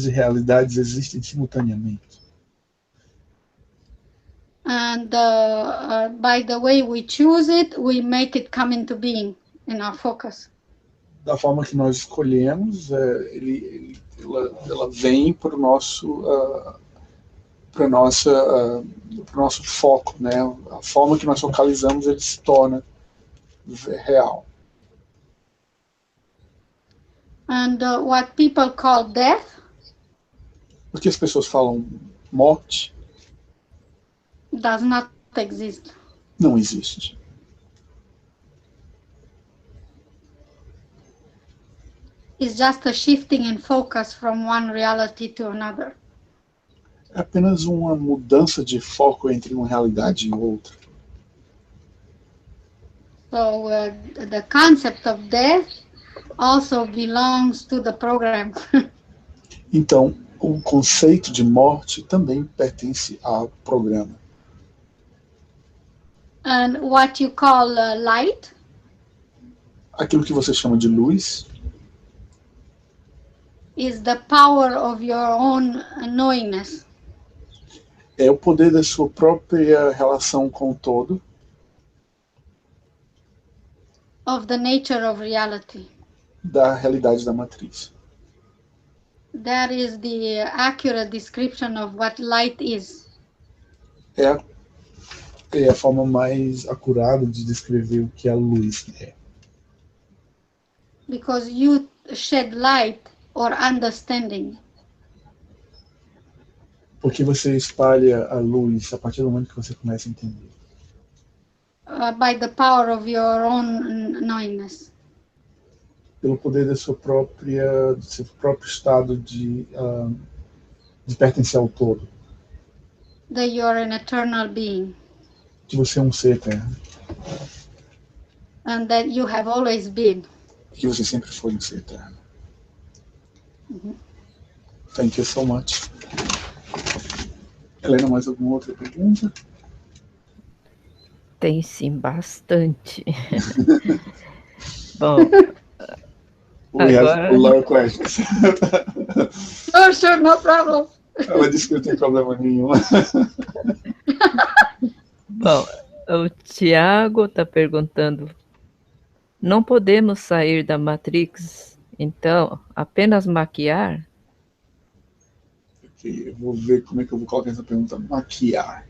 de realidades existem simultaneamente. And by the way we choose it, we make it come into being in our focus. Da forma que nós escolhemos, ela vem para o nosso foco, né? A forma que nós focalizamos, ele se torna real. And what people call death, Porque as pessoas falam morte, does not exist. não existe. It's just a shifting in focus from one reality to another. É apenas uma mudança de foco entre uma realidade e outra. So the concept of death also belongs to the program. Então, o conceito de morte também pertence ao programa. And what you call light, Aquilo que você chama de luz is the power of your own knowingness. é o poder da sua própria relação com o todo. of the nature of reality. Da realidade da matriz. That is the accurate description of what light is. É a forma mais acurada de descrever o que a luz é. Because you shed light or understanding. Porque você espalha a luz a partir do momento que você começa a entender. By the power of your own knowingness. Pelo poder do seu próprio estado de pertencer ao todo. That you are an eternal being. Que você é um ser eterno. And that you have always been. Que você sempre foi um ser eterno. Thank you so much. Helena, mais alguma outra pergunta? Tem sim, bastante. Bom, We agora... have a lot of questions. Oh, sure, no problem. Ela disse que não tem problema nenhum. Bom, o Tiago está perguntando, não podemos sair da Matrix, então, apenas maquiar? Ok, eu vou ver como é que eu vou colocar essa pergunta. Maquiar.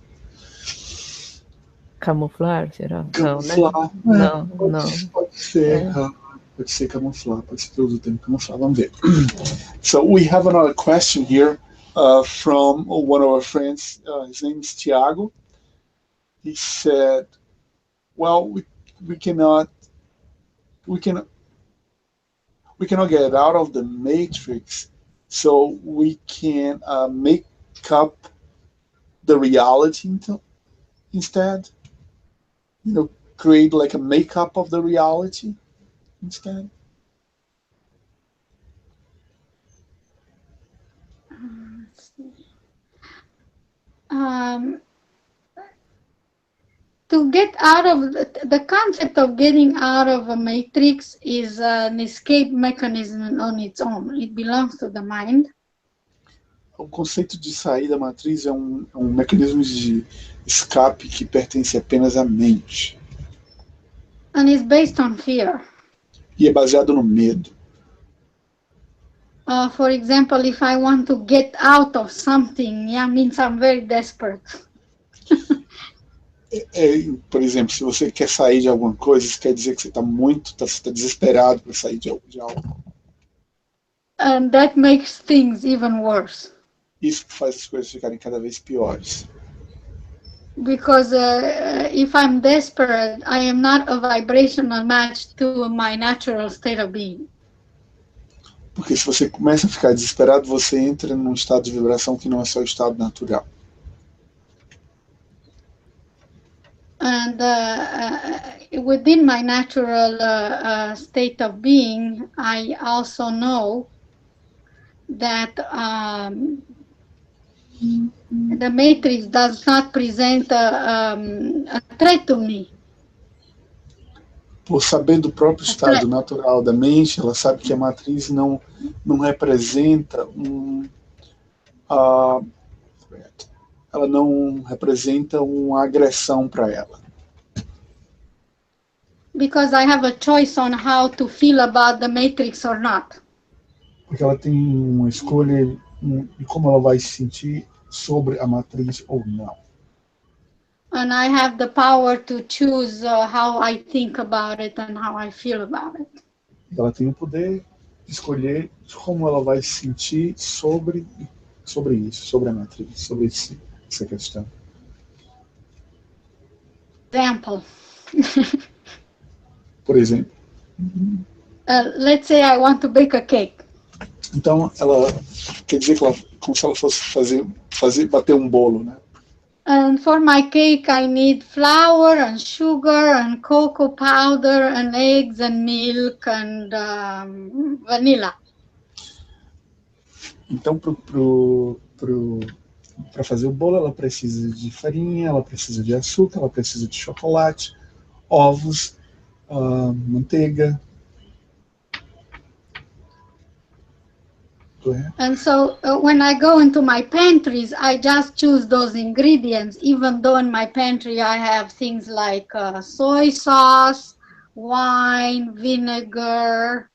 Camuflar, será? Camuflar. Não, né? Não. Pode ser. Pode ser camuflar. Pode ser que eu use o termo camuflar. Vamos ver. So we have another question here from one of our friends. His name is Tiago. He said, well, we cannot get out of the matrix, so we can make up the reality instead. You know, create like a makeup of the reality instead. To get out of the concept of getting out of a matrix is an escape mechanism on its own. It belongs to the mind. O conceito de sair da matriz é um mecanismo de escape que pertence apenas à mente. And it's based on fear. E é baseado no medo. For example, if I want to get out of something, means I'm very desperate. Por exemplo, se você quer sair de alguma coisa, isso quer dizer que você está desesperado para sair de algo. And that makes things even worse. Isso faz as coisas ficarem cada vez piores. Because if I'm desperate, I am not a vibrational match to my natural state of being. Porque se você começa a ficar desesperado, você entra num estado de vibração que não é seu estado natural. And within my natural state of being, I also know that the matrix does not present a threat to me. Por saber do próprio estado natural da mente, ela sabe que a matriz não representa ela não representa uma agressão para ela. Because I have a choice on how to feel about the matrix or not. Porque ela tem uma escolha de como ela vai se sentir sobre a matriz ou não. And I have the power to choose how I think about it and how I feel about it. Ela tem o poder de escolher como ela vai se sentir sobre isso, sobre a matriz, sobre essa questão. Example. Por exemplo. Let's say I want to bake a cake. Então, ela quer dizer que ela, como se ela fosse bater um bolo, né? And for my cake, I need flour and sugar and cocoa powder and eggs and milk and vanilla. Então, para fazer o bolo, ela precisa de farinha, ela precisa de açúcar, ela precisa de chocolate, ovos, manteiga. And so when I go into my pantries, I just choose those ingredients, even though in my pantry I have things like soy sauce wine, vinegar,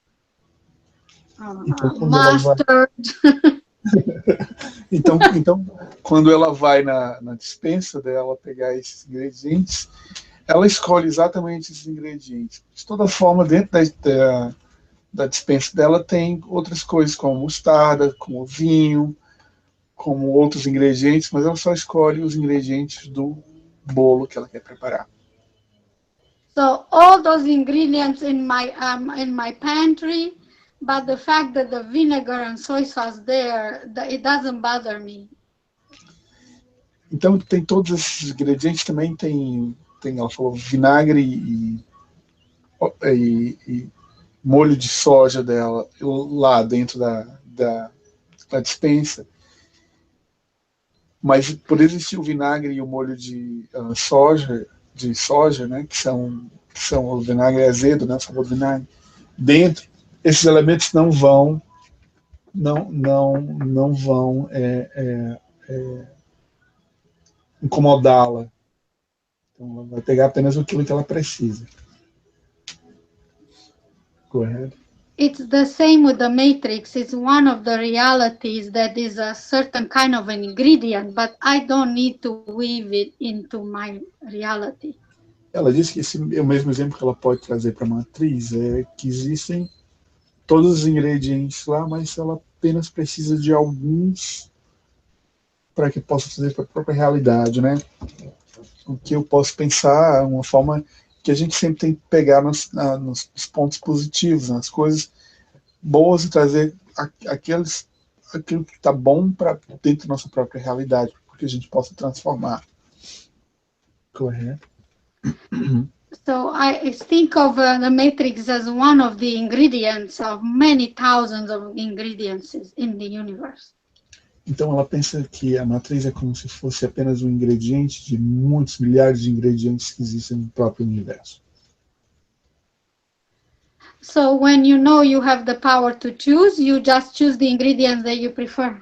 Então, quando ela vai, mustard. então, quando ela vai na dispensa dela pegar esses ingredientes, ela escolhe exatamente esses ingredientes. De toda forma, dentro da dispensa dela tem outras coisas, como mostarda, como vinho, como outros ingredientes, mas ela só escolhe os ingredientes do bolo que ela quer preparar. So all those ingredients in my pantry, but the fact that the vinegar and soy sauce there, it doesn't bother me. Então tem todos esses ingredientes, também tem ela falou, vinagre e molho de soja dela lá dentro da dispensa. Mas por existir o vinagre e o molho de soja, né, que são o vinagre azedo, né, o sabor do vinagre, dentro, esses elementos não vão incomodá-la. Então ela vai pegar apenas aquilo que ela precisa. Go ahead. It's the same with the matrix. It's one of the realities that is a certain kind of an ingredient, but I don't need to weave it into my reality. Ela disse que esse é o mesmo exemplo que ela pode trazer para a matriz, é que existem todos os ingredientes lá, mas ela apenas precisa de alguns para que possa fazer para a própria realidade, né? O que eu posso pensar, uma forma que a gente sempre tem que pegar nos pontos positivos, nas coisas boas e trazer aquilo que está bom para dentro da nossa própria realidade, para que a gente possa transformar. Go ahead. So I think of the matrix as one of the ingredients of many thousands of ingredients in the universe. Então ela pensa que a matriz é como se fosse apenas um ingrediente de muitos milhares de ingredientes que existem no próprio universo. So when you know you have the power to choose, you just choose the ingredients that you prefer.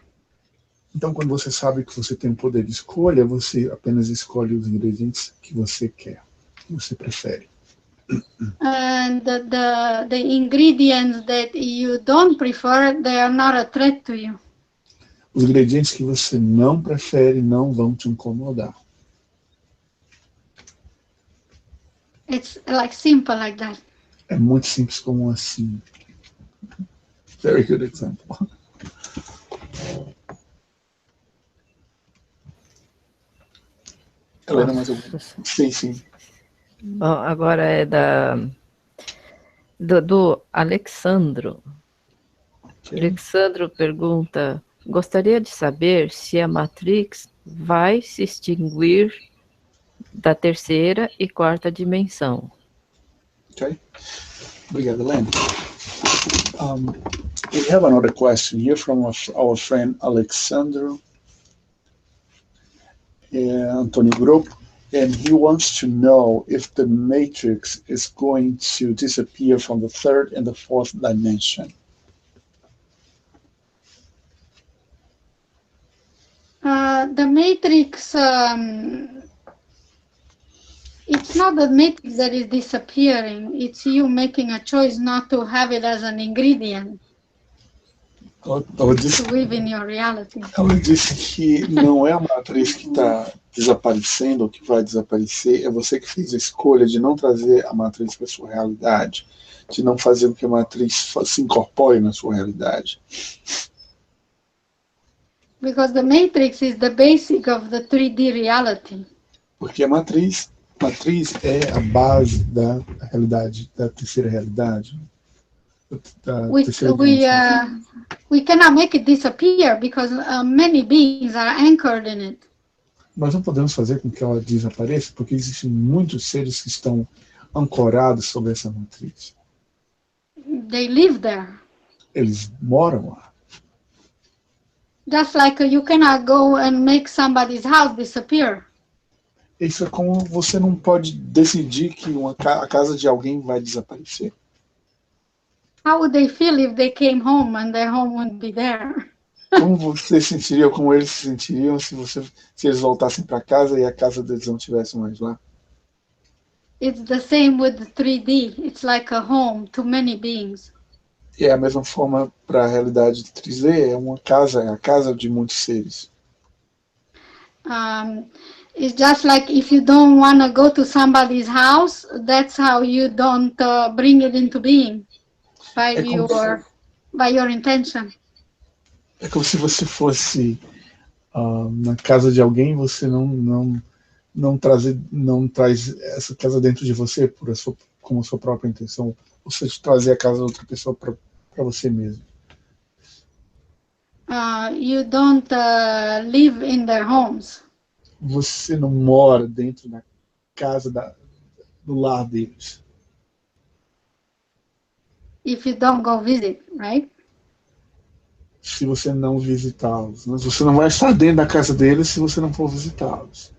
Então quando você sabe que você tem o poder de escolha, você apenas escolhe os ingredientes que você quer, que você prefere. And the ingredients that you don't prefer, they are not a threat to you. Os ingredientes que você não prefere não vão te incomodar. It's like simple like that. É muito simples como assim. Very good example. Helena, mais alguma? Sim. Bom, agora é do Alexandro. Okay. Alexandro pergunta: gostaria de saber se a Matrix vai se extinguir da terceira e quarta dimensão. Ok. Obrigado, Helena. We have another question here from our friend Alexandro Antonio Grupo, and he wants to know if the Matrix is going to disappear from the third and the fourth dimension. The Matrix, it's not the Matrix that is disappearing, it's you making a choice not to have it as an ingredient to live in your reality. Ela disse que não é a matriz que está desaparecendo ou que vai desaparecer, é você que fez a escolha de não trazer a matriz para a sua realidade, de não fazer com que a matriz se incorpore na sua realidade. Because the matrix is the basic of the 3D reality. Porque a matriz é a base da realidade, da terceira realidade. We cannot make it disappear because many beings are anchored in it. Nós não podemos fazer com que ela desapareça porque existem muitos seres que estão ancorados sobre essa matriz. They live there. Eles moram lá. Just like you cannot go and make somebody's house disappear. Isso é como você não pode decidir que a casa de alguém vai desaparecer. How would they feel if they came home and their home wouldn't be there? Como você sentiria, como eles se sentiriam se eles voltassem para casa e a casa deles não estivesse mais lá? It's the same with the 3D. It's like a home to many beings. E é a mesma forma para a realidade 3D, é uma casa, é a casa de muitos seres. It's just like if you don't want to go to somebody's house, that's how you don't bring it into being by your intention. É como se você fosse na casa de alguém, você não traz essa casa dentro de você com a sua própria intenção. Você trazer a casa de outra pessoa para você mesmo. You don't live in their homes. Você não mora dentro da casa do lar deles. If you don't go visit, right? Se você não visitá-los. Mas você não vai estar dentro da casa deles se você não for visitá-los.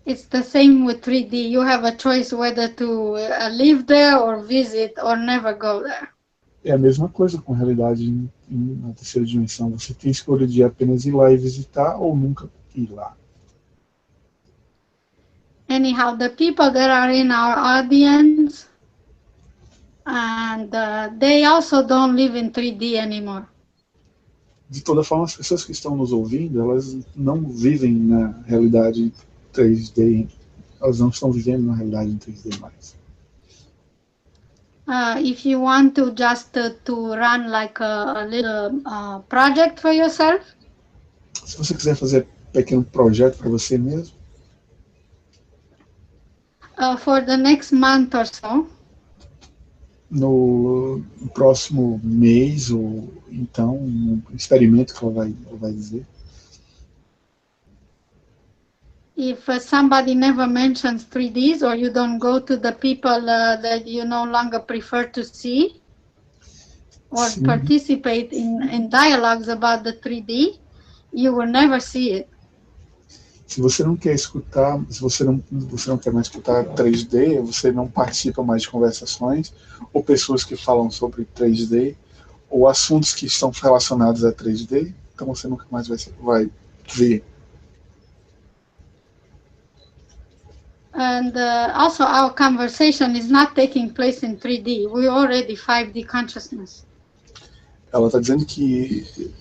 It's the same with 3D. You have a choice whether to live there or visit or never go there. É a mesma coisa com a realidade na terceira dimensão. Você tem escolha de apenas ir lá e visitar ou nunca ir lá. Anyhow, the people that are in our audience, and they also don't live in 3D anymore. De toda forma, as pessoas que estão nos ouvindo, elas não vivem na realidade 3D. Elas não estão vivendo na realidade em 3D mais. If you want to just to run like a little project for yourself, se você quiser fazer um pequeno projeto para você mesmo, for the next month or so, no próximo mês ou então um experimento que ela vai dizer. If somebody never mentions 3Ds or you don't go to the people that you no longer prefer to see or participate in dialogues about the 3D, you will never see it. Se você não quer escutar, se você não quer mais escutar 3D, você não participa mais de conversações ou pessoas que falam sobre 3D ou assuntos que estão relacionados a 3D, então você nunca mais vai ver. And also our conversation is not taking place in 3D. We're already 5D consciousness. Ela está dizendo que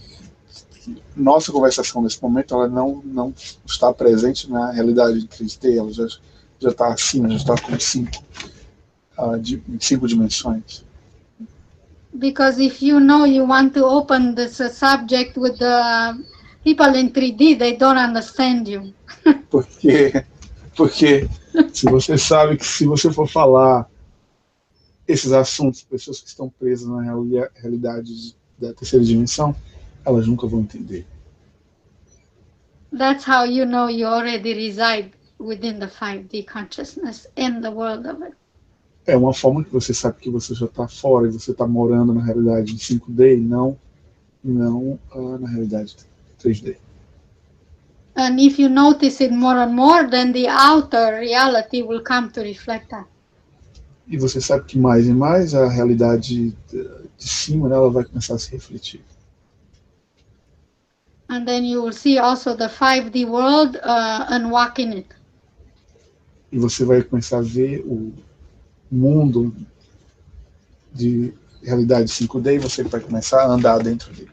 nossa conversação nesse momento ela não está presente na realidade de 3D, ela já está acima, já está com 5 dimensões. Because if you know you want to open this subject with the people in 3D, they don't understand you. Porque se você sabe que se você for falar esses assuntos, pessoas que estão presas na realidade da terceira dimensão, elas nunca vão entender. That's how you know you already reside within the 5D consciousness in the world of it. É uma forma que você sabe que você já está fora e você está morando na realidade em 5D e não na realidade 3D. And if you notice it more and more, then the outer reality will come to reflect that. E você sabe que mais e mais a realidade de cima, né, ela vai começar a se refletir. And then you will see also the 5D world and walk in it. E você vai começar a ver o mundo de realidade 5D e você vai começar a andar dentro dele.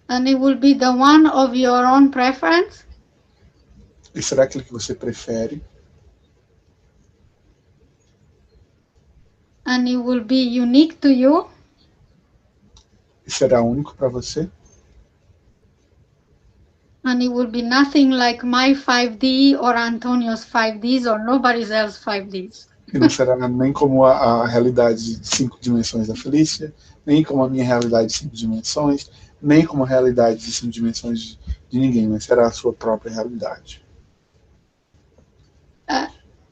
And it will be the one of your own preference. E será aquilo que você prefere? And it will be unique to you. E será único para você? And it will be nothing like my 5D or Antonio's 5Ds or nobody else's 5Ds. E não será nem como a realidade de 5 dimensões da Felicia, nem como a minha realidade de 5 dimensões, nem como a realidade de 5 dimensões de ninguém, mas será a sua própria realidade.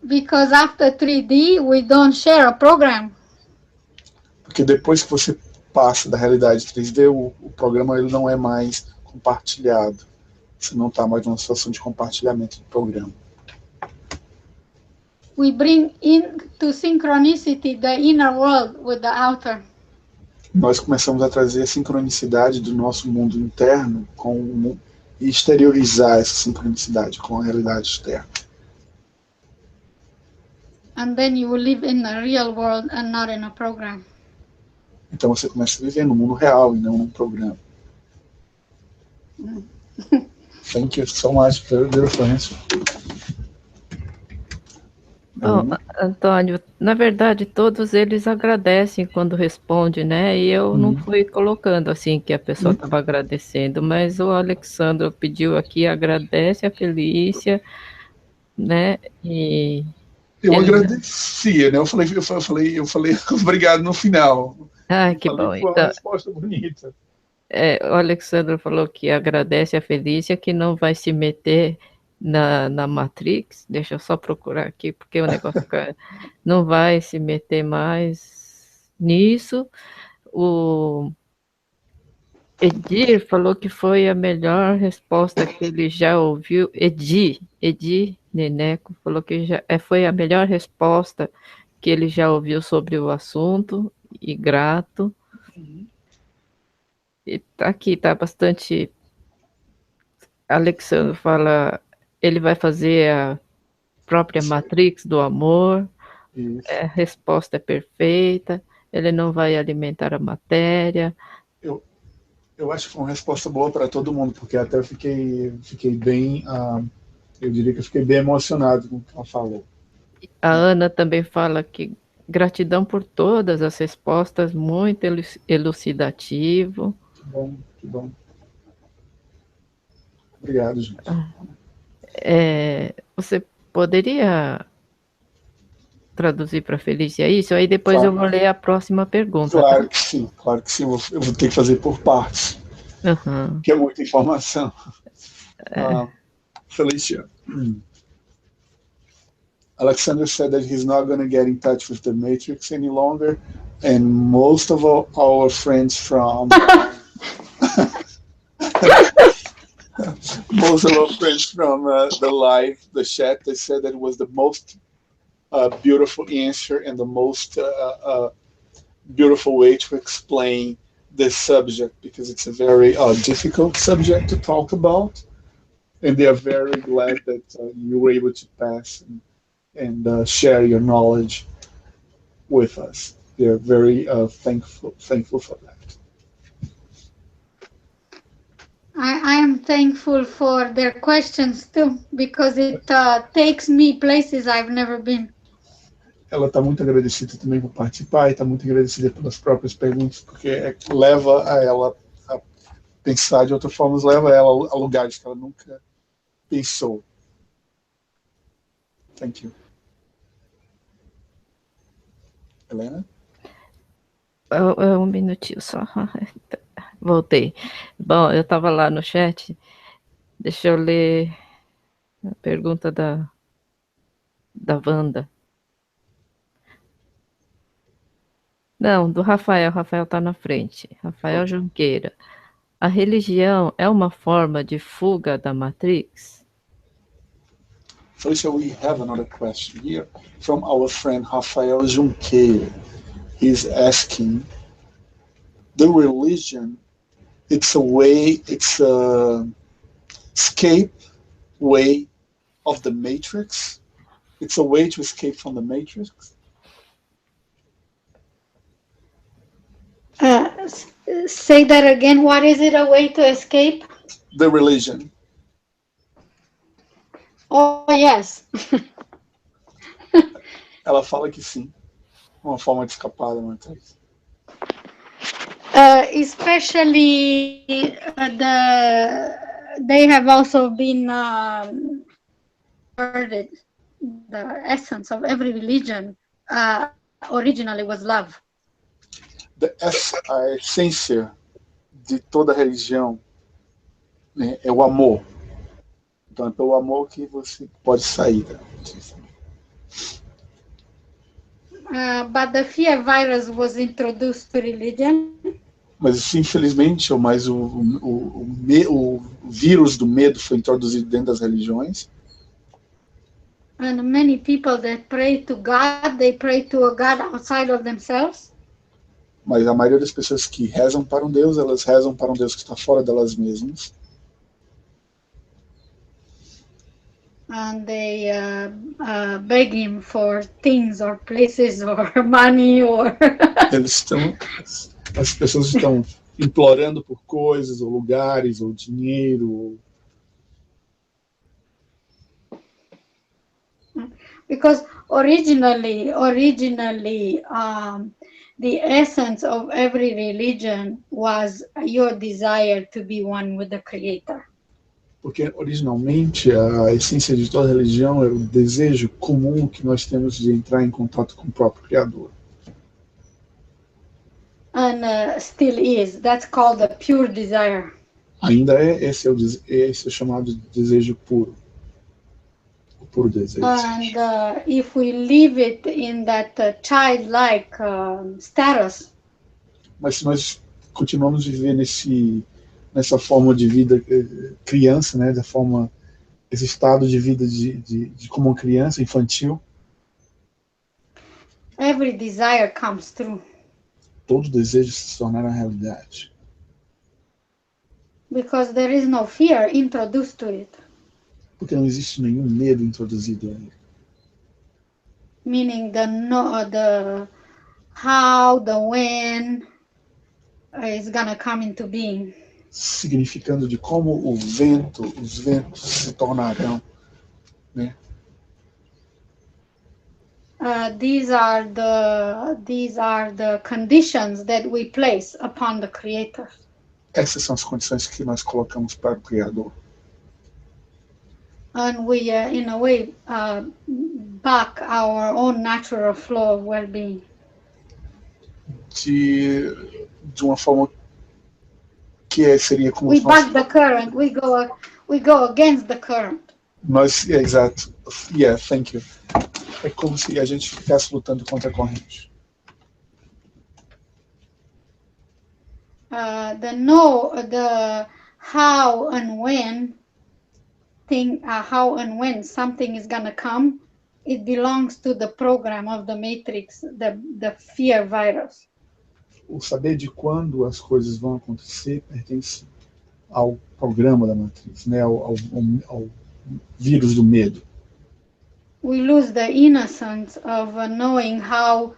Because after 3D, we don't share a program. Porque depois que você passa da realidade 3D, o programa ele não é mais compartilhado. Você não está mais numa situação de compartilhamento do programa. We bring into synchronicity the inner world with the outer. Nós começamos a trazer a sincronicidade do nosso mundo interno com e exteriorizar essa sincronicidade com a realidade externa. And then you will live in the real world and not in a program. Então você começa a viver no mundo real e não num programa. Thank you so much. Very beautiful answer. Bom, Antônio, na verdade, todos eles agradecem quando responde, né? E eu não fui colocando assim que a pessoa estava agradecendo, mas o Alexandre pediu aqui, agradece a Felícia, né? E eu ele... agradecia, né? Eu falei obrigado no final. Ah, que falei bom. que foi uma resposta bonita. O Alexandre falou que agradece a Felícia, que não vai se meter na Matrix. Deixa eu só procurar aqui, porque o negócio não vai se meter mais nisso. O Edir falou que foi a melhor resposta que ele já ouviu. Edir Neneco falou que foi a melhor resposta que ele já ouviu sobre o assunto, e grato. E aqui tá bastante. Alexandre fala, ele vai fazer a própria Matrix do amor. A resposta é perfeita. Ele não vai alimentar a matéria. Eu acho que foi uma resposta boa para todo mundo, porque até eu fiquei bem, eu diria que eu fiquei bem emocionado com o que ela falou. A Ana também fala que gratidão por todas as respostas, muito elucidativo. Que bom. Obrigado, gente. Você poderia traduzir para a Felícia isso? Aí depois eu vou ler a próxima pergunta. Claro que sim. Eu vou ter que fazer por partes, que é muita informação. Felicia. Alexander said that he's not going to get in touch with the Matrix any longer, and most of our friends from the live, the chat, they said that it was the most beautiful answer and the most beautiful way to explain this subject, because it's a very difficult subject to talk about, and they are very glad that you were able to pass and share your knowledge with us. They're very thankful for that. I am thankful for their questions too, because it takes me places I've never been. Ela está muito agradecida também por participar e está muito agradecida pelas próprias perguntas, porque leva a ela a pensar de outra forma, leva ela a lugares que ela nunca pensou. Thank you. Helena? Um minutinho só. Voltei. Bom, eu estava lá no chat. Deixa eu ler a pergunta da Wanda. Não, do Rafael. Rafael está na frente. Rafael Junqueira. A religião é uma forma de fuga da Matrix? Felicia, we have another question here from our friend Rafael Junqueira. He's asking, the religion, it's a escape way of the Matrix? It's a way to escape from the Matrix? Say that again. What is it, a way to escape? The religion. Oh, yes. Ela fala que sim. Uma forma de escapar da Matrix. Especially they have also been the essence of every religion originally was love. A essência de toda religião, né, é o amor. Então é pelo amor que você pode sair da Matrix. But the fear virus was introduced to religion. Mas infelizmente, o vírus do medo foi introduzido dentro das religiões. And many people that pray to God, they pray to a God outside of themselves. Mas a maioria das pessoas que rezam para um Deus, elas rezam para um Deus que está fora delas mesmas. and they beg him for things or places or money or As pessoas estão implorando por coisas, ou lugares, ou dinheiro. Because originally, the essence of every religion was your desire to be one with the Creator. Porque originalmente a essência de toda religião era o desejo comum que nós temos de entrar em contato com o próprio Criador. And still is. That's called the pure desire. Ainda esse é o chamado de desejo puro. O puro desejo. And if we leave it in that childlike status, mas se nós continuamos a viver nessa forma de vida criança, né, esse estado de vida de como uma criança infantil, every desire comes true. Todo desejo se tornará realidade. Because there is no fear introduced to it. Porque não existe nenhum medo introduzido a ele. Meaning the how, the when is gonna come into being. Significando de como os ventos se tornarão, né? These are the conditions that we place upon the Creator. Essas são as condições que nós colocamos para o Criador. And we, in a way, back our own natural flow of well-being. De uma forma que seria como we back the current. We go against the current. Exato. Yeah, thank you. É como se a gente ficasse lutando contra a corrente. The how and when something is gonna come, it belongs to the program of the matrix, the fear virus. O saber de quando as coisas vão acontecer pertence ao programa da matriz, né? ao vírus do medo. We lose the innocence of knowing how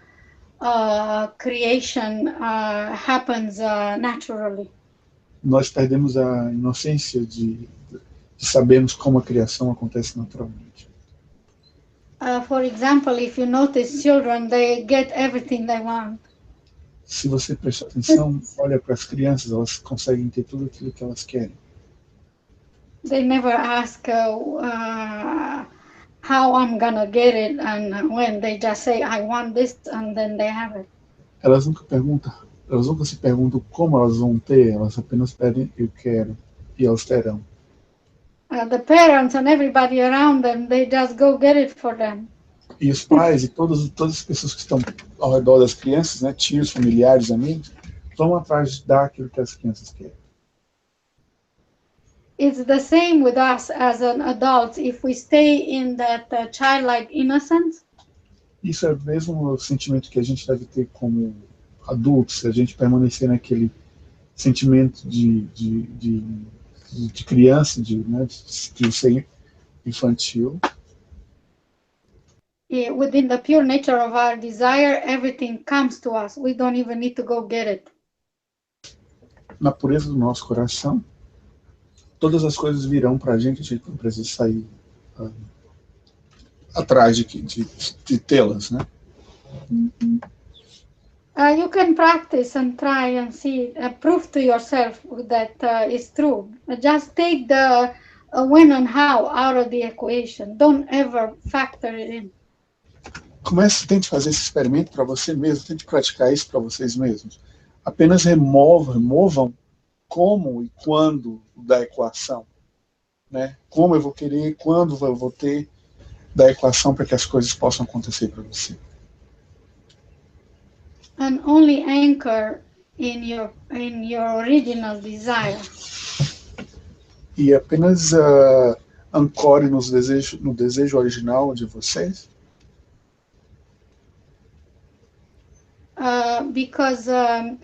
creation happens naturally. Nós perdemos a inocência de sabermos como a criação acontece naturalmente. For example, if you notice children, they get everything they want. Se você prestar atenção, olha para as crianças, elas conseguem ter tudo aquilo que elas querem. They never ask how I'm gonna get it, and when they just say I want this, and then they have it. Elas nunca se perguntam como elas vão ter, elas apenas pedem eu quero e elas terão. The parents and everybody around them, they just go get it for them. E os pais e todas as pessoas que estão ao redor das crianças, né, tios, familiares, amigos, vão atrás de dar aquilo que as crianças querem. It's the same with us as an adult. If we stay in that childlike innocence, isso é o mesmo sentimento que a gente deve ter como adultos, se a gente permanecer naquele sentimento de criança, de ser infantil. Within the pure nature of our desire, everything comes to us. We don't even need to go get it. Na pureza do nosso coração, todas as coisas virão para a gente não precisa sair atrás de tê-las, né? You can practice and try and see, prove to yourself that it's true. Just take the when and how out of the equation. Don't ever factor it in. Tente fazer esse experimento para você mesmo, tente praticar isso para vocês mesmos. Apenas removam como e quando da equação, né? Como eu vou querer, quando eu vou ter da equação para que as coisas possam acontecer para você. And only anchor in your original desire. E apenas ancore no desejo original de vocês. Because the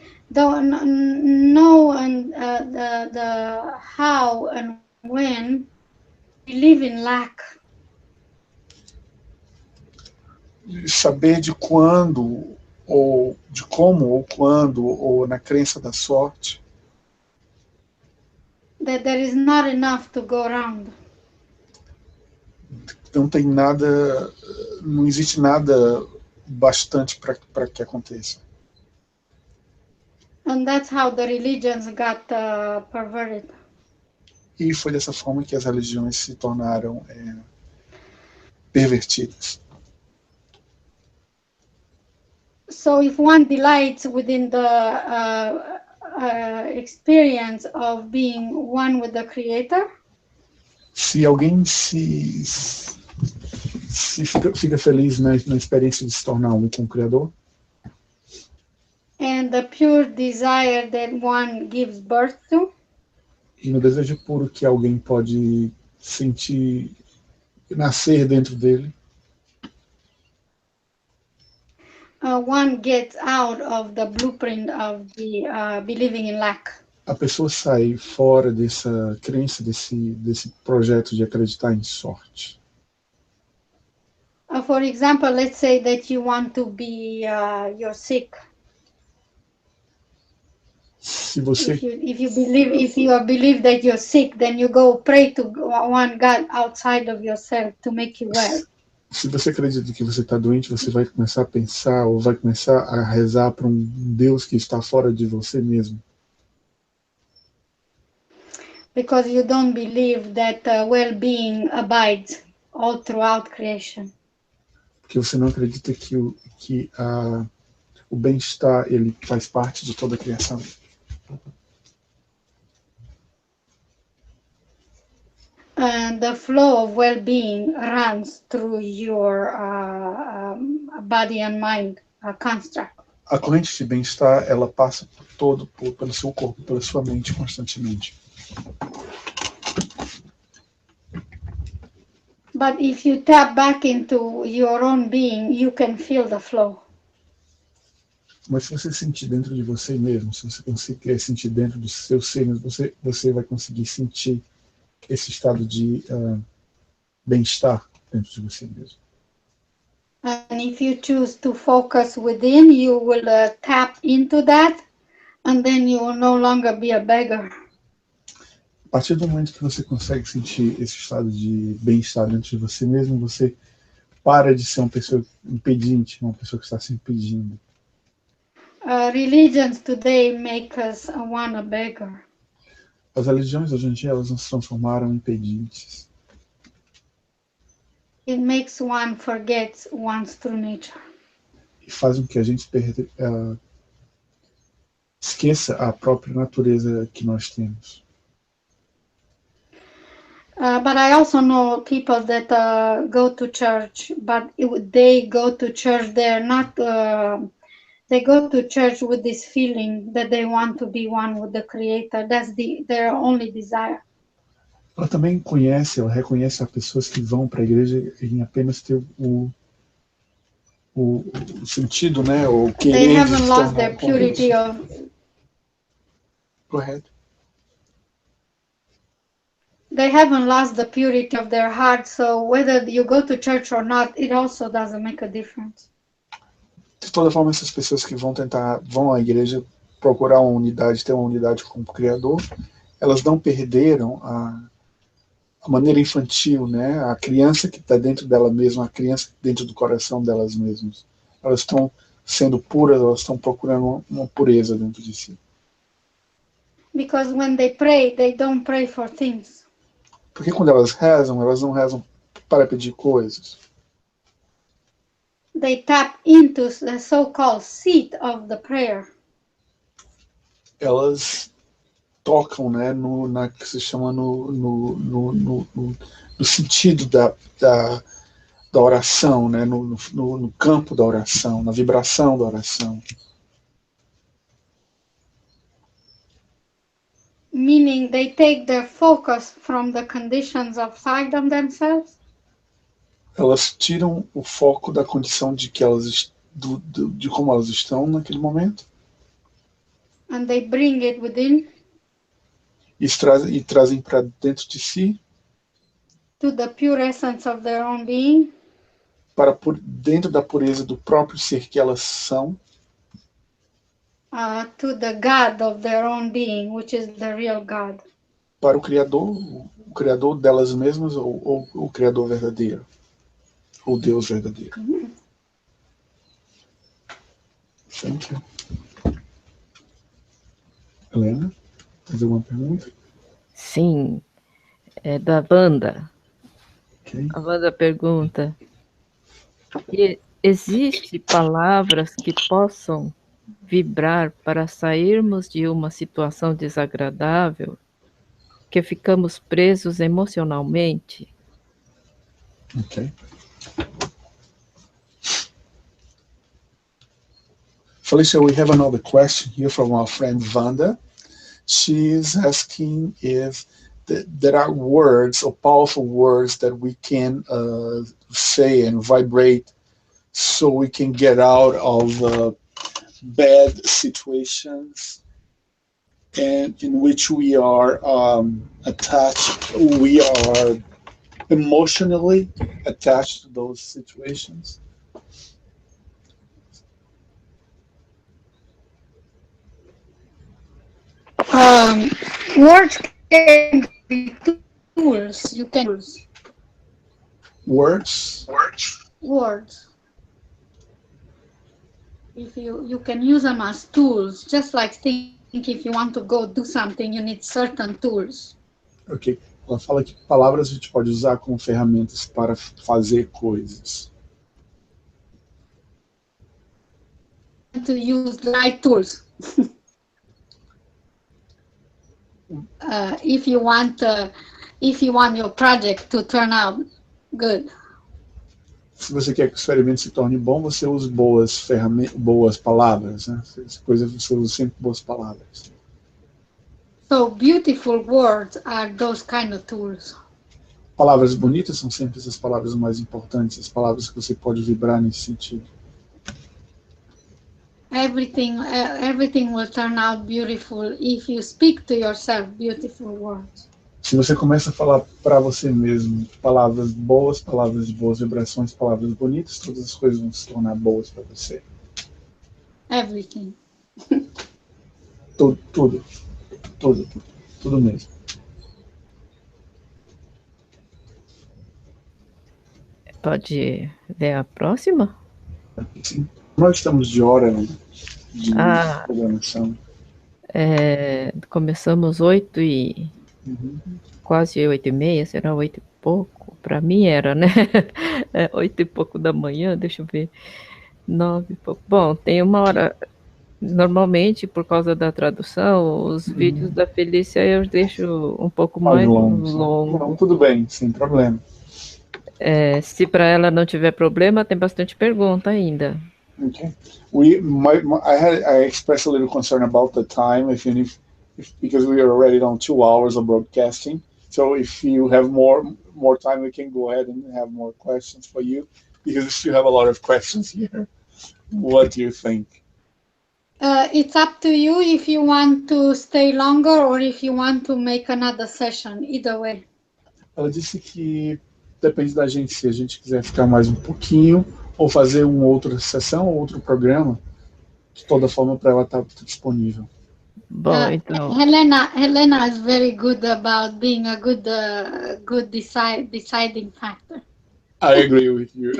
how and when we live in lack. saber de quando, ou de como, ou quando, ou na crença da sorte, that there is not enough to go around. não tem nada, não existe nada bastante para que aconteça. And that's how the religions got perverted. E foi dessa forma que as religiões se tornaram pervertidas. So if one delights within the experience of being one with the Creator, Se alguém fica feliz na experiência de se tornar um com o Criador, and the pure desire that one gives birth to, e no desejo puro que alguém pode sentir nascer dentro dele, one gets out of the blueprint of the believing in lack. a pessoa sai fora dessa crença, desse projeto de acreditar em sorte. For example, let's say that you want to be, you're sick. Se você, If you believe that you're sick, then you go pray to one God outside of yourself to make you well. se você acredita que você está doente, você vai começar a pensar ou vai começar a rezar para um Deus que está fora de você mesmo. Because you don't believe that well-being abides all throughout creation. Porque você não acredita que o bem-estar ele faz parte de toda a criação. And the flow of well-being runs through your body and mind construct. A corrente de bem-estar ela passa pelo seu corpo, pela sua mente constantemente. But if you tap back into your own being, you can feel the flow. Mas se você sentir dentro de você mesmo, se você conseguir sentir dentro do seu ser, você vai conseguir sentir esse estado de bem-estar dentro de você mesmo. And if you choose to focus within, you will tap into that, and then you will no longer be a beggar. A partir do momento que você consegue sentir esse estado de bem-estar dentro de você mesmo, você para de ser uma pessoa impedinte, uma pessoa que está se impedindo. Religions today make us a beggar. As religiões hoje em dia elas não se transformaram em pedintes. It makes one forget one's true nature. E faz com que a gente esqueça a própria natureza que nós temos. But I also know people that go to church, but they go to church, they're not, they go to church with this feeling that they want to be one with the Creator. That's their only desire. Ela também ela reconhece as pessoas que vão para a igreja em apenas ter o sentido, né, ou querer. They haven't lost their purity of. Correto. They haven't lost the purity of their heart, so whether you go to church or not, it also doesn't make a difference. De toda forma, essas pessoas que vão à igreja procurar uma unidade, ter uma unidade com o Criador, elas não perderam a maneira infantil, né? A criança que está dentro dela mesma, a criança dentro do coração delas mesmas. Elas estão sendo puras, elas estão procurando uma pureza dentro de si. Because when they pray, they don't pray for things. Porque quando elas não rezam para pedir coisas. They tap into the so-called seat of the prayer. Elas tocam, né, na que se chama no sentido da oração, né, no campo da oração, na vibração da oração. Meaning they take their focus from the conditions outside of themselves. Elas tiram o foco da condição de que de como elas estão naquele momento. And they bring it within. E trazem para dentro de si. To the pure essence of their own being. dentro da pureza do próprio ser que elas são, to the God of their own being, which is the real God. para o Criador delas mesmas, ou o Criador verdadeiro, ou Deus verdadeiro. Thank you. Helena, faz alguma pergunta? Sim, é da Wanda. Okay. A Wanda pergunta: existe palavras que possam vibrar para sairmos de uma situação desagradável, que ficamos presos emocionalmente? Okay. Felicia, we have another question here from our friend Wanda. She's asking if there are words or powerful words that we can say and vibrate so we can get out of bad situations and in which we are attached, we are emotionally attached to those situations. Words can be tools. You can use Words. words. If you can use them as tools, just like think if you want to go do something, you need certain tools. Ok. Ela fala que palavras a gente pode usar como ferramentas para fazer coisas. To use light tools. If you want your project to turn out good. Se você quer que o experimento se torne bom, você usa boas palavras, né? Você usa sempre boas palavras. So beautiful words are those kind of tools. Palavras bonitas são sempre essas palavras mais importantes, as palavras que você pode vibrar nesse sentido. Everything will turn out beautiful if you speak to yourself beautiful words. Se você começa a falar para você mesmo palavras boas, palavras de boas vibrações, palavras bonitas, todas as coisas vão se tornar boas para você. Everything. Tudo mesmo. Pode ler a próxima? Sim. Nós estamos de hora, né? De programação. Começamos 8 e... quase 8h30, será 8 e pouco? Para mim era, né? 8 e pouco da manhã, deixa eu ver. 9 e pouco. Bom, tem uma hora. Normalmente, por causa da tradução, os vídeos da Felícia eu deixo um pouco mais longo. Não, tudo bem, sem problema. Se para ela não tiver problema, tem bastante pergunta ainda. Okay. I expressed a little concern about the time, because we are already on 2 hours of broadcasting. So if you have more time, we can go ahead and have more questions for you, because we still have a lot of questions here. What do you think? It's up to you if you want to stay longer or if you want to make another session, either way. Ela disse que depende da gente, se a gente quiser ficar mais um pouquinho, ou fazer uma outra sessão, ou outro programa, de toda forma para ela estar disponível. Bom, então... Helena is very good about being a good deciding factor. I agree with you.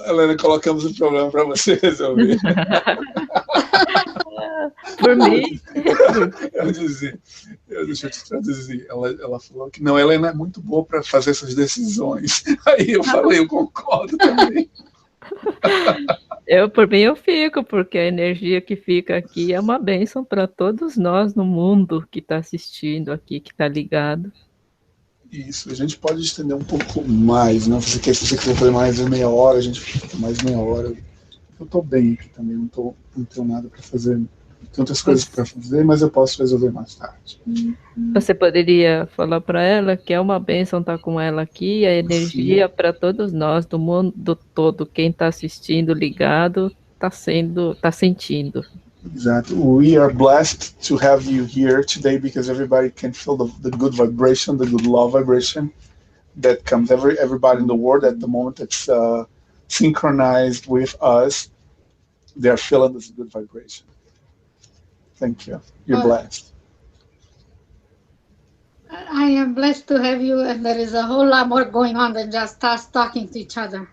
Helena, colocamos um problema para você resolver. Por mim. Deixa eu te traduzir. Ela falou que não, Helena é muito boa para fazer essas decisões. Aí eu falei, eu concordo também. Por mim eu fico, porque a energia que fica aqui é uma bênção para todos nós no mundo que está assistindo aqui, que está ligado. Isso, a gente pode estender um pouco mais, né? Se você quiser fazer mais de meia hora, a gente fica mais meia hora. Eu estou bem aqui também, não tenho nada para fazer, tantas coisas para fazer, mas eu posso resolver mais tarde. Você poderia falar para ela que é uma bênção estar com ela aqui, a energia para todos nós, do mundo todo, quem está assistindo, ligado, está sentindo. Exactly. We are blessed to have you here today because everybody can feel the good vibration, the good love vibration that comes everybody in the world at the moment that's synchronized with us. They're feeling this good vibration. Thank you. You're Uh, blessed. I am blessed to have you, and there is a whole lot more going on than just us talking to each other.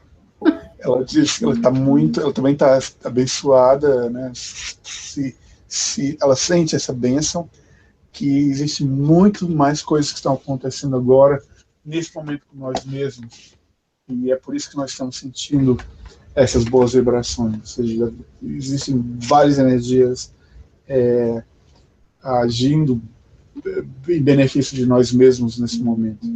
Ela diz que ela está muito, ela também está abençoada, né? Se ela sente essa bênção, que existe muito mais coisas que estão acontecendo agora nesse momento com nós mesmos, e é por isso que nós estamos sentindo essas boas vibrações. Ou seja, existem várias energias agindo em benefício de nós mesmos nesse momento.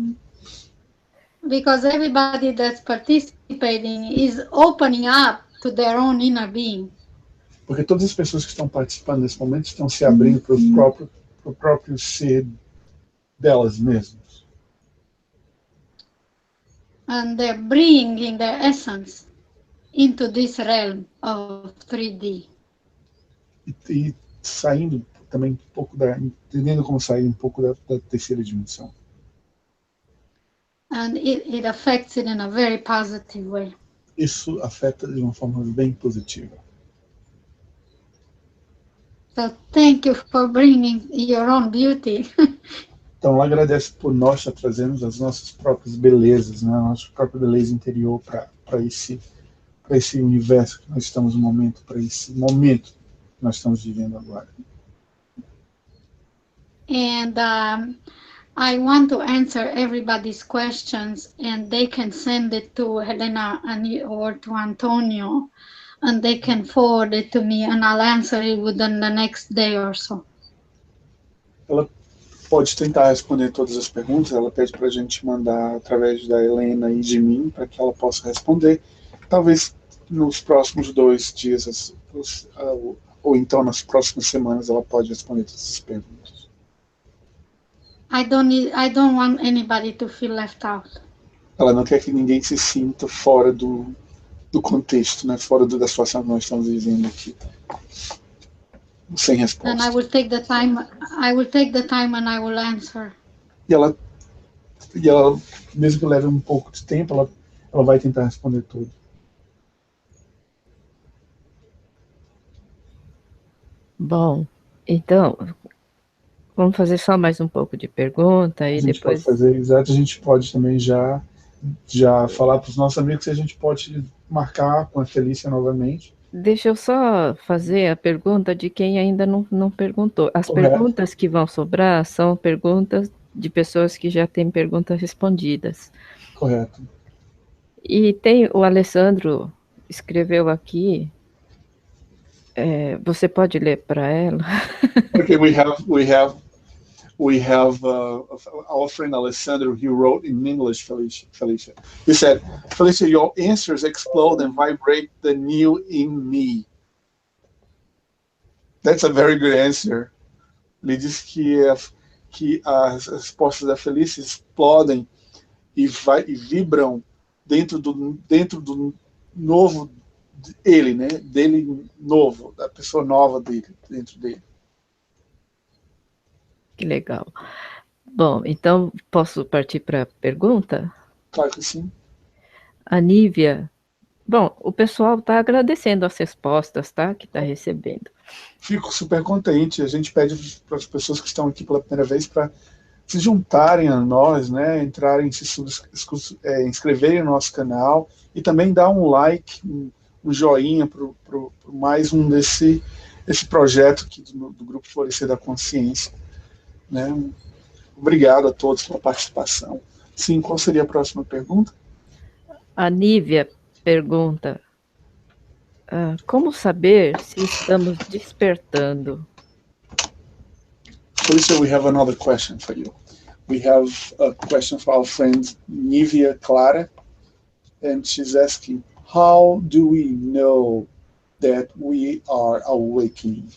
Because everybody that's participating is opening up to their own inner being. Porque todas as pessoas que estão participando nesse momento estão se abrindo para o próprio ser delas mesmas. And they're bringing their essence into this realm of 3D. E saindo também um pouco entendendo como sair um pouco da terceira dimensão. And it affects it in a very positive way. Isso afeta de uma forma bem positiva. So thank you for bringing your own beauty. Então, ela agradece por nós estar trazendo as nossas próprias belezas, né? A nossa própria beleza interior para esse universo que nós estamos no momento, para esse momento que nós estamos vivendo agora. And I want to answer everybody's questions, and they can send it to Helena or to Antonio, and they can forward it to me, and I'll answer it within the next day or so. Ela pode tentar responder todas as perguntas, ela pede para a gente mandar através da Helena e de mim, para que ela possa responder. Talvez nos próximos 2 dias, ou então nas próximas semanas, ela pode responder todas as perguntas. I don't want anybody to feel left out. Ela não quer que ninguém se sinta fora do contexto, né? Fora da situação que nós estamos vivendo aqui. Sem resposta. And I will take the time and I will answer. E ela, mesmo que leve um pouco de tempo, ela vai tentar responder tudo. Bom, então, vamos fazer só mais um pouco de pergunta e depois... A gente pode também já falar para os nossos amigos que a gente pode marcar com a Felícia novamente. Deixa eu só fazer a pergunta de quem ainda não perguntou. As Correto. Perguntas que vão sobrar são perguntas de pessoas que já têm perguntas respondidas. Correto. E tem o Alessandro escreveu aqui. Você pode ler para ela? Okay, we have our friend Alessandro. He wrote in English, Felicia. He said, Felicia, your answers explode and vibrate the new in me. That's a very good answer. Ele diz que as respostas da Felicia explodem e vibram dentro do novo ele, né? Dele novo, da pessoa nova dentro dele. Que legal. Bom, então posso partir para a pergunta? Claro que sim. A Nívia. Bom, o pessoal está agradecendo as respostas, tá? Que está recebendo. Fico super contente. A gente pede para as pessoas que estão aqui pela primeira vez para se juntarem a nós, né? Entrarem, inscreverem no nosso canal e também dar um like, um joinha para mais esse projeto aqui do Grupo Florescer da Consciência. Né? Obrigado a todos pela participação. Sim, qual seria a próxima pergunta? A Nívia pergunta, como saber se estamos despertando? Felicia, we have another question for you. We have a question for our friend Nívia Clara, and she's asking, how do we know that we are awakening?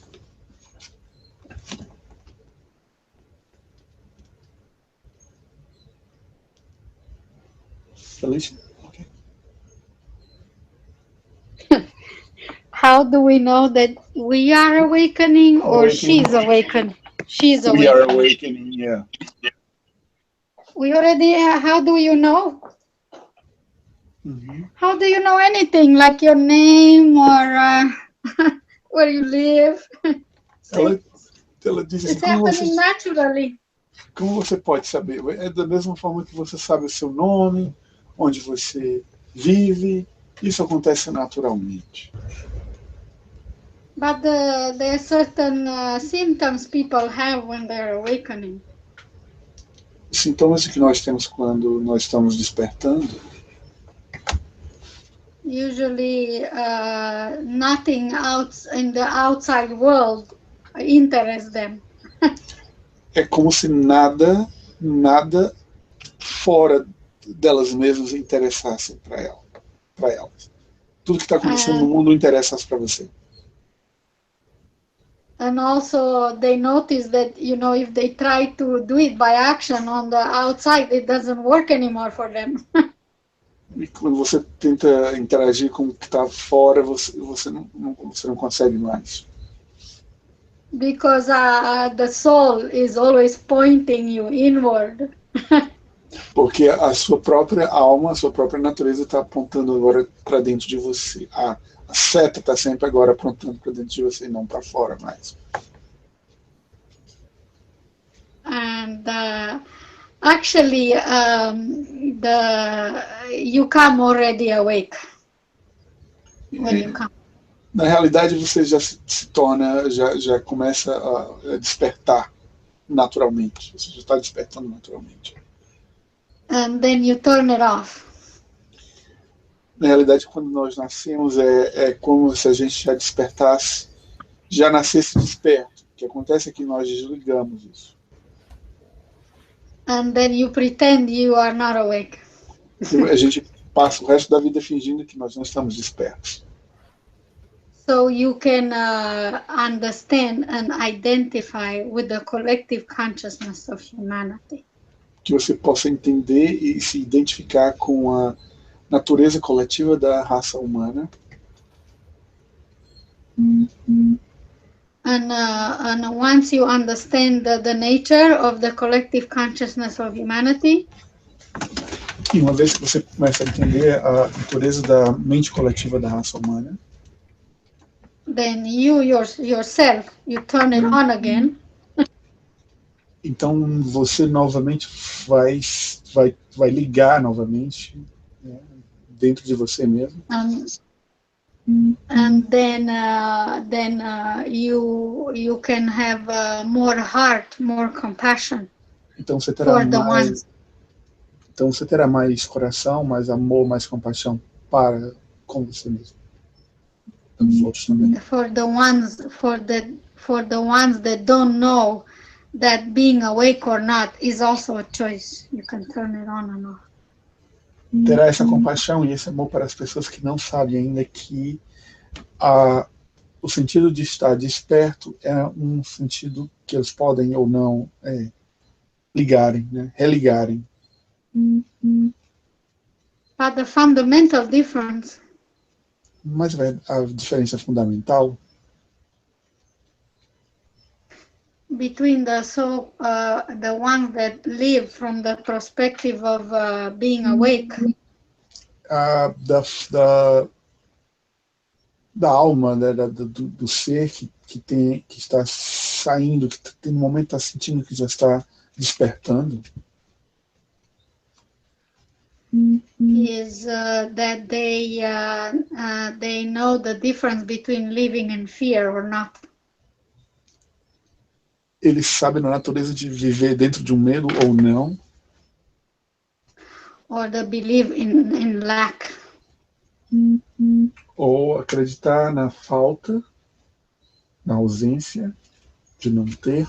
Felicia? Okay. How do we know that we are awakening or she's awakening? She's We are awakening. awakening, yeah. We already, how do you know? Mm-hmm. How do you know anything? Like your name or where you live? Ela diz assim, It's happening naturally. como você pode saber? É da mesma forma que você sabe o seu nome, onde você vive, isso acontece naturalmente. But there are certain symptoms people have when they're awakening. Os sintomas que nós temos quando nós estamos despertando, Usually nothing out in the outside world interests them. é como se nada fora delas mesmas interessasse para elas. Tudo que está acontecendo no mundo interessa para você. And also they notice that, you know, if they try to do it by action on the outside, it doesn't work anymore for them. E quando você tenta interagir com o que está fora, você não consegue mais. Because the soul is always pointing you inward. Porque a sua própria alma, a sua própria natureza está apontando agora para dentro de você. A seta está sempre agora apontando para dentro de você e não para fora mais. And actually, you come already awake when you come. Na realidade, você já se torna, já começa a despertar naturalmente. Você já está despertando naturalmente. And then you turn it off. Na realidade, quando nós nascemos, é como se a gente já despertasse, já nascesse desperto. O que acontece é que nós desligamos isso. And then you pretend you are not awake. E a gente passa o resto da vida fingindo que nós não estamos despertos. So you can understand and identify with the collective consciousness of humanity. Que você possa entender e se identificar com a natureza coletiva da raça humana. And once you understand the nature of the collective consciousness of humanity, e uma vez que você começa a entender a natureza da mente coletiva da raça humana, then you yourself, you turn it on again. Então você novamente vai ligar novamente, né, dentro de você mesmo. And then you can have more heart, more compassion. Então você terá mais coração, mais amor, mais compaixão com você mesmo. Os outros também. For the ones that don't know that being awake or not is also a choice. You can turn it on and off. Terá essa compaixão e esse amor para as pessoas que não sabem ainda que o sentido de estar desperto é um sentido que eles podem ou não ligarem, né, religarem. But the fundamental difference, mas a diferença fundamental between the ones that live from the perspective of being awake, da alma, né, do ser que está saindo, que no momento está sentindo que já está despertando, is that they know the difference between living in fear or not. Eles sabem a natureza de viver dentro de um medo ou não, or the belief in lack. Ou acreditar na falta, na ausência, de não ter.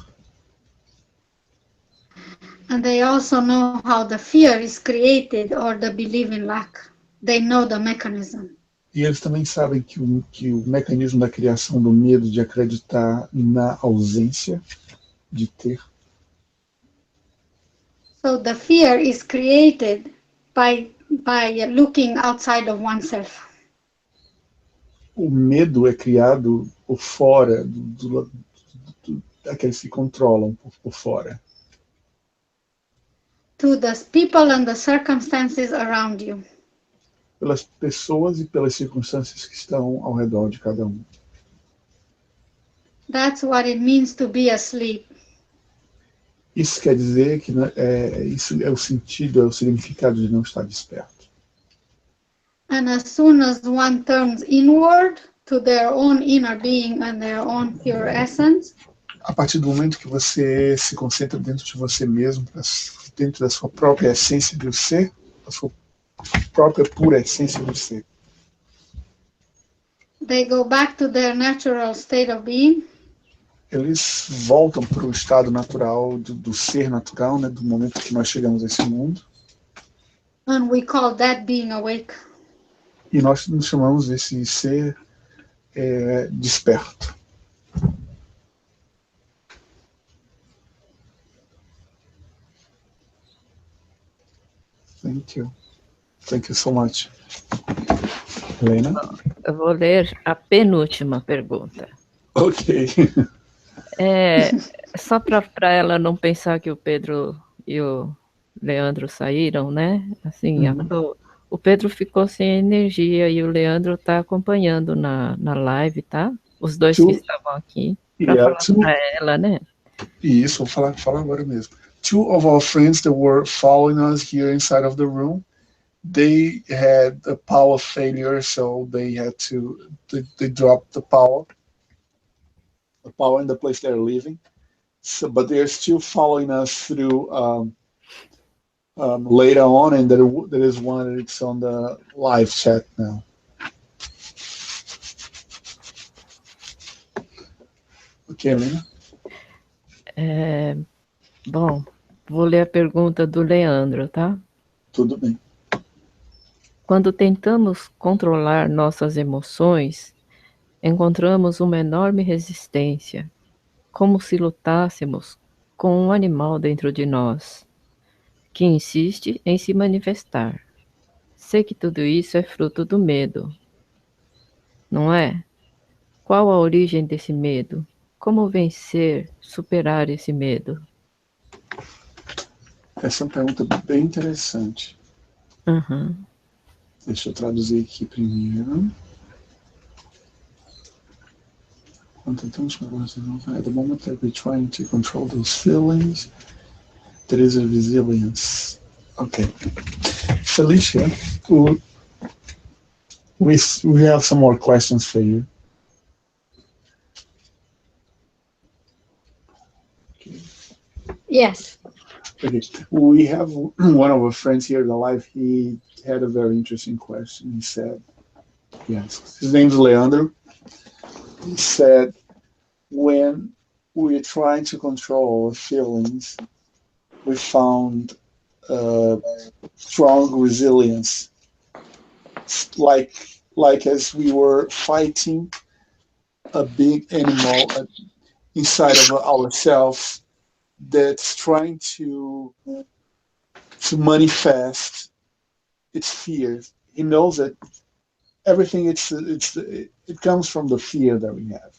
And they also know how the fear is created or the belief in lack. They know the mechanism. E eles também sabem que o mecanismo da criação do medo de acreditar na ausência, de ter. So the fear is created by looking outside of oneself. o medo é criado por fora daqueles que controlam por fora. To the people and the circumstances around you. Pelas pessoas e pelas circunstâncias que estão ao redor de cada um. That's what it means to be asleep. Isso quer dizer que isso é o sentido, é o significado de não estar desperto. And as soon as one turns inward to their own inner being and their own pure essence, A partir do momento que você se concentra dentro de você mesmo, dentro da sua própria essência do ser, a sua própria pura essência do ser, they go back to their natural state of being. eles voltam para o estado natural do ser natural, né, do momento que nós chegamos a esse mundo. And we call that being awake. E nós nos chamamos esse ser desperto. Thank you. Thank you so much. Helena? Eu vou ler a penúltima pergunta. Ok. Só para ela não pensar que o Pedro e o Leandro saíram, né? Assim, o Pedro ficou sem energia e o Leandro está acompanhando na live, tá? Os dois que estavam aqui, para falar para ela, né? Isso, vou falar agora mesmo. Two of our friends that were following us here inside of the room, they had a power failure, so they had to, they dropped the power in the place they're living. So, but they're still following us through later on, and there is one that's on the live chat now. Ok, Helena? Bom, vou ler a pergunta do Leandro, tá? Tudo bem. Quando tentamos controlar nossas emoções, encontramos uma enorme resistência, como se lutássemos com um animal dentro de nós, que insiste em se manifestar. Sei que tudo isso é fruto do medo, não é? Qual a origem desse medo? Como vencer, superar esse medo? Essa é uma pergunta bem interessante. Deixa eu traduzir aqui primeiro. At the moment that we're trying to control those feelings, there is a resilience. Okay. Felicia, we have some more questions for you. Yes. Okay. We have one of our friends here in the live. He had a very interesting question. He said, yes, his name's Leandro. He said, when we're trying to control our feelings, we found strong resilience. Like as we were fighting a big animal inside of ourselves that's trying to manifest its fears. He knows that everything it comes from the fear that we have.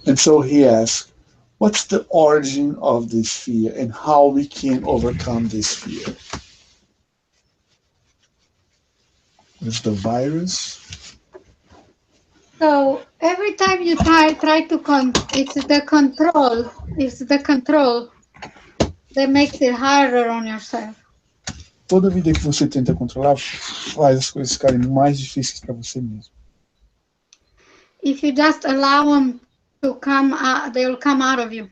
And so he asks, what's the origin of this fear and how we can overcome this fear? Is the virus? So every time you try to it's the control that makes it harder on yourself. Toda vida que você tenta controlar faz as coisas ficarem mais difíceis para você mesmo. If you just allow them to come, they will come out of you.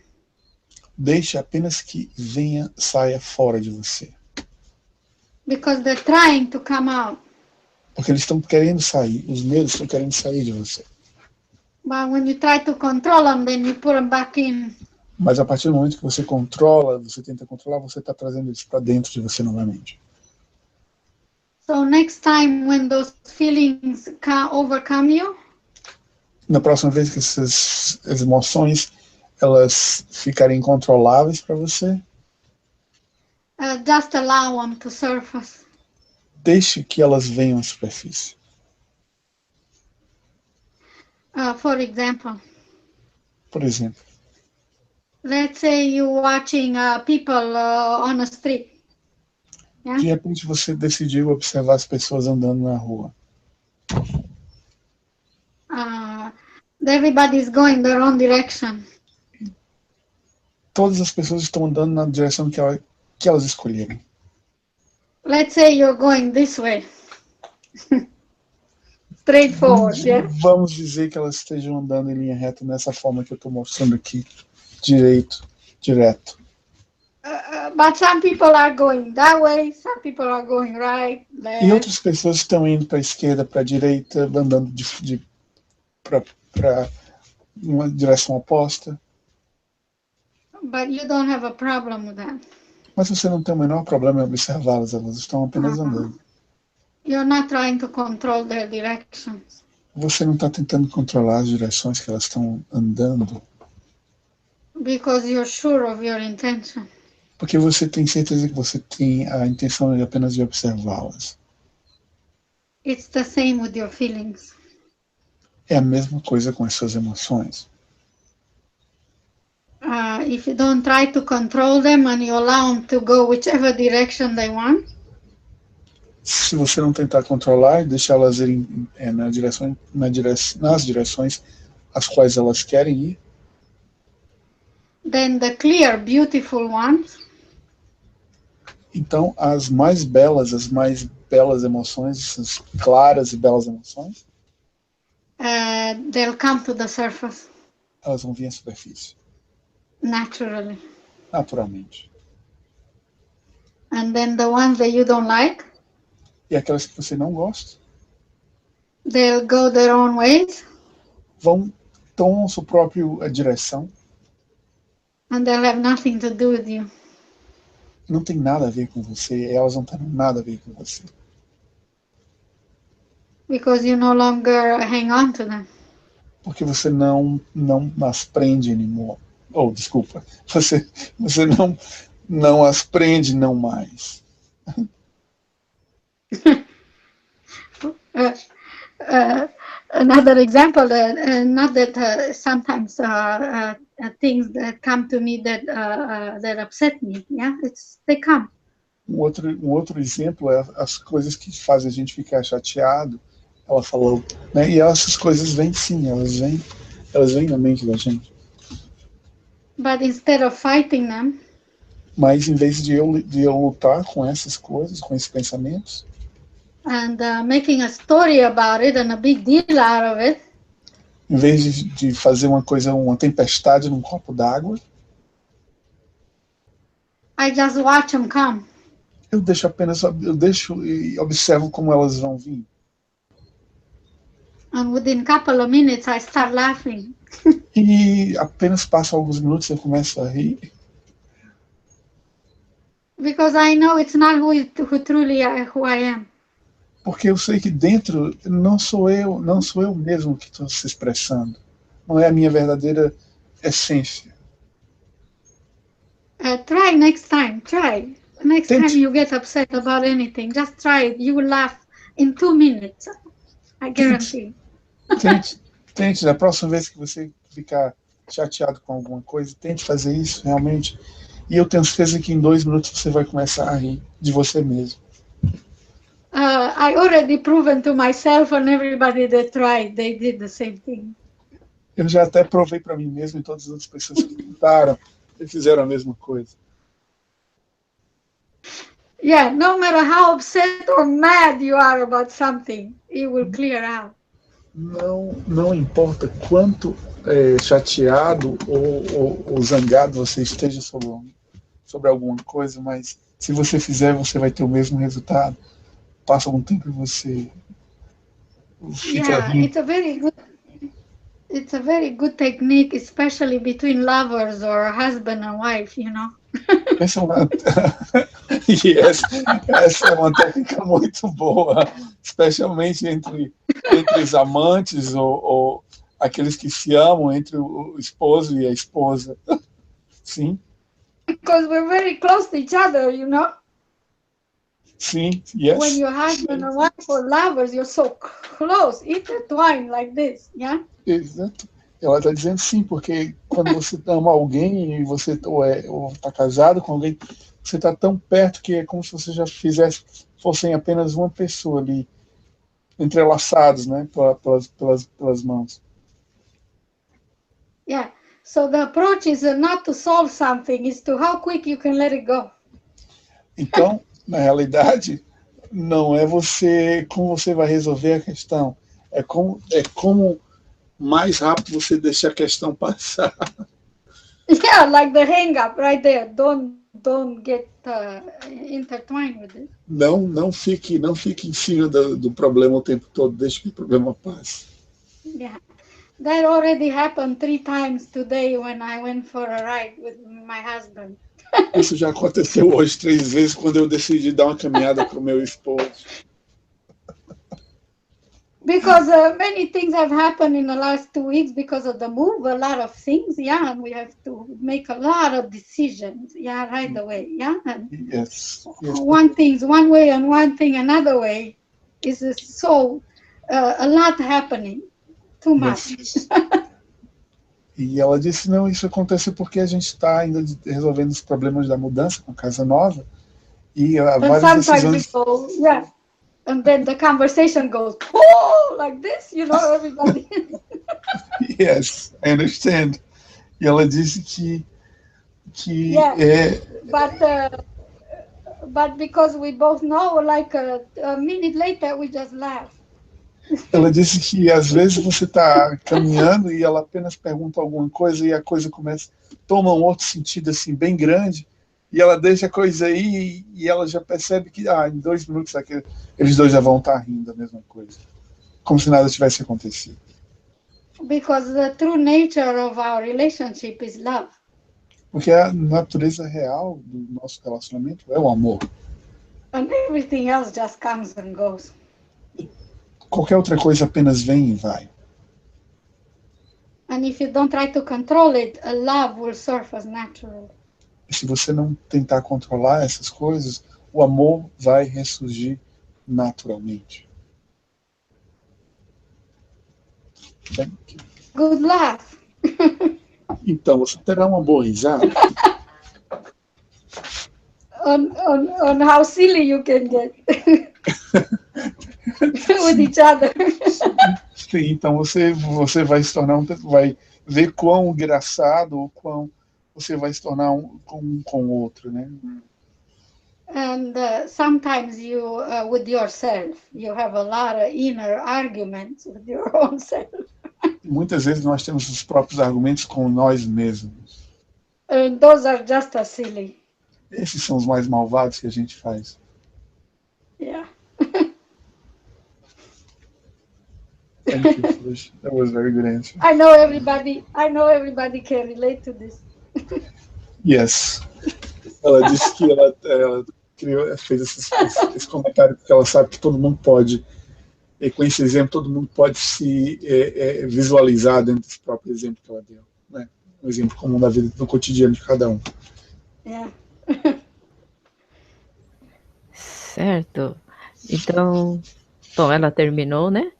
Deixe apenas que saia fora de você. Because they're trying to come out. Porque eles estão querendo sair, os medos estão querendo sair de você. But when you try to control them, then you put them back in. Mas a partir do momento que você controla, você tenta controlar, você está trazendo isso para dentro de você novamente. So next time when those feelings overcome you, na próxima vez que as emoções elas ficarem incontroláveis para você, just allow them to surface. Deixe que elas venham à superfície. For example, Por exemplo, let's say you're watching people on the street. Yeah? de repente você decidiu observar as pessoas andando na rua. Everybody's going their own direction. Todas as pessoas estão andando na direção que elas escolheram. Let's say you're going this way. Straightforward, yeah? Vamos dizer que elas estejam andando em linha reta nessa forma que eu estou mostrando aqui. Direto. But some people are going that way, some people are going right, left. E outras pessoas estão indo para a esquerda, para a direita, andando para uma direção oposta. But you don't have a problem with that. Mas você não tem o menor problema em observá-las, elas estão apenas andando. You're not trying to control their directions. Você não está tentando controlar as direções que elas estão andando. Because you're sure of your intention. Porque você tem certeza que você tem a intenção de apenas de observá-las. It's the same with your feelings. É a mesma coisa com as suas emoções. If you don't try to control them and you allow them to go whichever direction they want, Se você não tentar controlar e deixá-las irem nas direções as quais elas querem ir, then the clear, beautiful ones, então as mais belas emoções, as claras e belas emoções, they'll come to the surface elas vão vir à superfície, naturally. naturalmente. And then the ones that you don't like, E aquelas que você não gosta, they'll go their own ways, tomam sua própria direção, and they'll have nothing to do with you. não tem nada a ver com você, elas não têm nada a ver com você. Because you no longer hang on to them. Porque você não as prende anymore. Oh, desculpa. Você não as prende não mais. Another example, not that sometimes things that come to me that upset me, yeah, they come. Um outro exemplo é as coisas que fazem a gente ficar chateado. Ela falou, né? E essas coisas vêm sim, elas vêm na mente da gente. But instead of fighting them, Mas em vez de eu lutar com essas coisas, com esses pensamentos, and making a story about it and a big deal out of it, em vez de fazer uma tempestade num copo d'água, I just watch them come. eu deixo e observo como elas vão vir. And within a couple of minutes, I start laughing. E apenas passa alguns minutos eu começo a rir. Because I know it's not who truly who I am. Porque eu sei que dentro não sou eu mesmo que estou se expressando. Não é a minha verdadeira essência. Try next time. Try. Next Tente. time you get upset about anything, just try it. You will laugh in 2 minutes. I guarantee. Tente, da próxima vez que você ficar chateado com alguma coisa, tente fazer isso realmente. E eu tenho certeza que em 2 minutos você vai começar a rir de você mesmo. I already proven to myself and everybody that tried, they did the same thing. Eu já até provei para mim mesmo e todas as outras pessoas que tentaram e fizeram a mesma coisa. Yeah, no matter how upset or mad you are about something, it will clear out. Não importa quanto chateado ou zangado você esteja sobre alguma coisa, mas se você fizer, você vai ter o mesmo resultado. Passa algum tempo e você fica rindo. It's a very good technique, especially between lovers or husband and wife, you know. Essa é uma técnica muito boa, especialmente entre os amantes ou aqueles que se amam, entre o esposo e a esposa. Sim. Because we're very close to each other, you know. Sim, yes. When your husband and wife or lovers, you're so close, intertwined like this, yeah? Exato. Ela está dizendo sim, porque quando você ama alguém e você ou está casado com alguém, você está tão perto que é como se você já fossem apenas uma pessoa ali, entrelaçados, né, pelas mãos. Yeah. So the approach is not to solve something, it's to how quick you can let it go. Então, na realidade, não é como você vai resolver a questão, é como mais rápido você deixa a questão passar. Yeah, like the hang up right there. Don't get intertwined with it. Não fique em cima do problema o tempo todo, deixe que o problema passe. Yeah. That already happened 3 times today when I went for a ride with my husband. Isso já aconteceu hoje 3 vezes quando eu decidi dar uma caminhada com o meu esposo. Because many things have happened in the last 2 weeks because of the move, a lot of things, yeah, and we have to make a lot of decisions, yeah, right away, yeah. And Yes. one thing's one way and one thing another way is so a lot happening, too much. Yes. E ela disse, não, isso acontece porque a gente está ainda resolvendo os problemas da mudança com a casa nova e várias decisões... People, yeah. And then the conversation goes, oh, like this, you know, everybody. Yes, I understand. E ela disse que yeah, but because we both know, like a minute later, we just laugh. Ela disse que às vezes você está caminhando e ela apenas pergunta alguma coisa e a coisa toma um outro sentido assim bem grande e ela deixa a coisa aí e ela já percebe que em 2 minutos eles dois já vão estar rindo da mesma coisa, como se nada tivesse acontecido. Because the true nature of our relationship is love. Porque a natureza real do nosso relacionamento é o amor. And everything else just comes and goes. Qualquer outra coisa apenas vem e vai. And if you don't try to control it, a love will surface naturally. E se você não tentar controlar essas coisas, o amor vai ressurgir naturalmente. Thank you. Good laugh. Então, você terá uma boa risada. on how silly you can get with each other. Sim, então você vai se tornar vai ver quão engraçado ou quão você vai se tornar com o outro, né? And sometimes you, with yourself, you have a lot of inner arguments with your own self. Muitas vezes nós temos os próprios argumentos com nós mesmos. And those are just as silly. Esses são os mais malvados que a gente faz. Yeah. Thank you, Felicia. That was a very good answer. I know everybody can relate to this. Yes. Ela disse que ela fez esse comentário porque ela sabe que todo mundo pode, e com esse exemplo, todo mundo pode se visualizar dentro desse próprio exemplo que ela deu, né? Um exemplo comum da vida, do cotidiano de cada um. Yeah. Certo. Então, bom, ela terminou, né?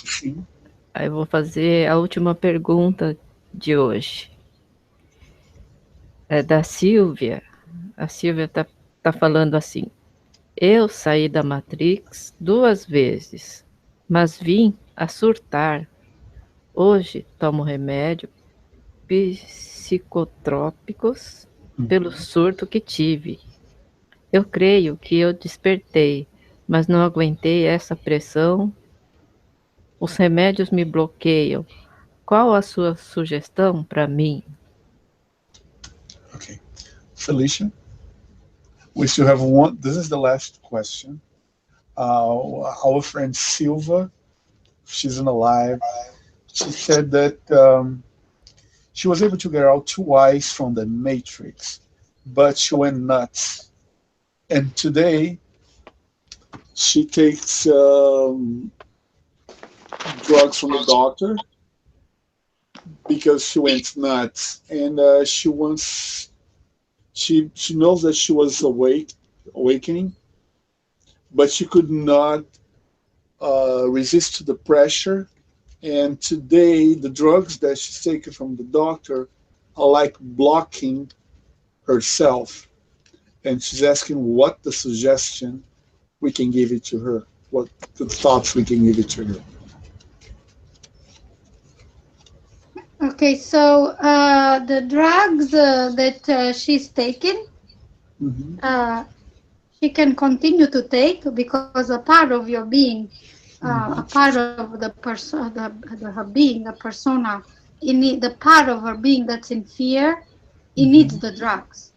Sim. Aí eu vou fazer a última pergunta de hoje. É da Silvia. A Silvia tá falando assim: eu saí da Matrix 2 vezes, mas vim a surtar. Hoje tomo remédio psicotrópicos pelo surto que tive. Eu creio que eu despertei, mas não aguentei essa pressão. Os remédios me bloqueiam. Qual a sua sugestão para mim? Okay. Felicia, we still have one. This is the last question. Our friend Silva, she's in a live. She said that she was able to get out twice from the Matrix, but she went nuts. And today, she takes drugs from the doctor because she went nuts, and she knows that she was awakening, but she could not resist the pressure. And today, the drugs that she's taken from the doctor are like blocking herself. And she's asking what the suggestion we can give it to her, what the thoughts we can give it to her. Okay, so the drugs that she's taking, she can continue to take because a part of your being, a part of the person, her being, the persona, the part of her being that's in fear, it needs the drugs.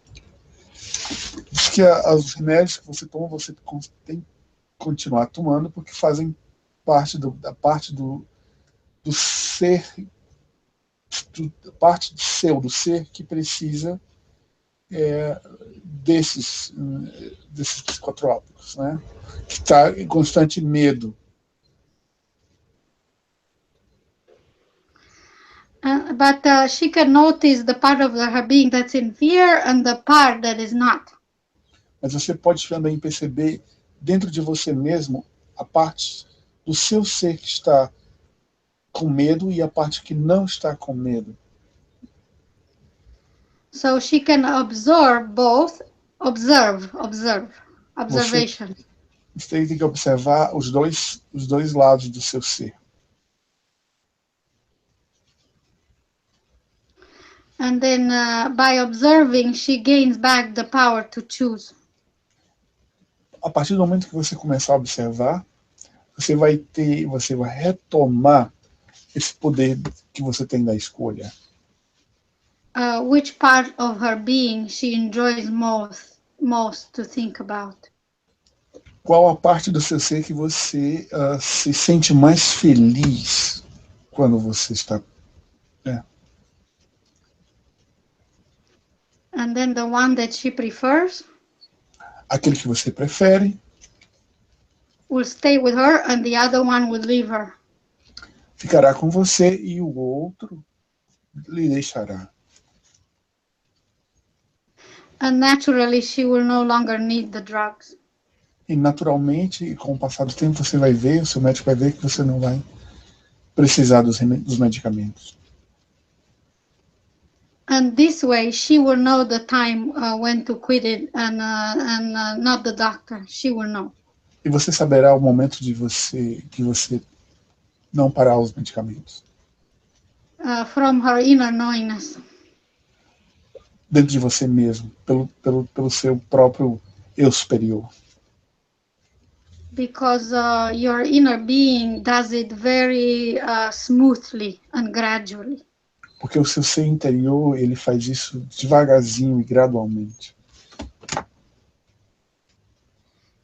Diz que os remédios que você toma, você tem que continuar tomando porque fazem parte da parte do ser, parte do seu, do ser que precisa desses psicotrópicos, né? Que está em constante medo. But she can notice the part of her being that's in fear and the part that is not. Mas você pode também perceber dentro de você mesmo a parte do seu ser que está com medo e a parte que não está com medo. So she can absorb both, observation. Você tem que observar os dois lados do seu ser. And then by observing, she gains back the power to choose. A partir do momento que você começar a observar, você vai retomar esse poder que você tem da escolha. Which part of her being she enjoys most to think about? Qual a parte do seu ser que você se sente mais feliz quando você está... And then the one that she prefers? Aquele que você prefere will stay with her and the other one will leave her. Ficará com você e o outro lhe deixará. And naturally she will no longer need the drugs. E naturalmente, com o passar do tempo, você vai ver, o seu médico vai ver que você não vai precisar dos medicamentos. And this way she will know the time when to quit it and not the doctor. She will know. E você saberá o momento de você não parar os medicamentos. From her inner knowingness. Dentro de você mesmo, pelo seu próprio eu superior. Because your inner being does it very smoothly and gradually. Porque o seu ser interior, ele faz isso devagarzinho e gradualmente.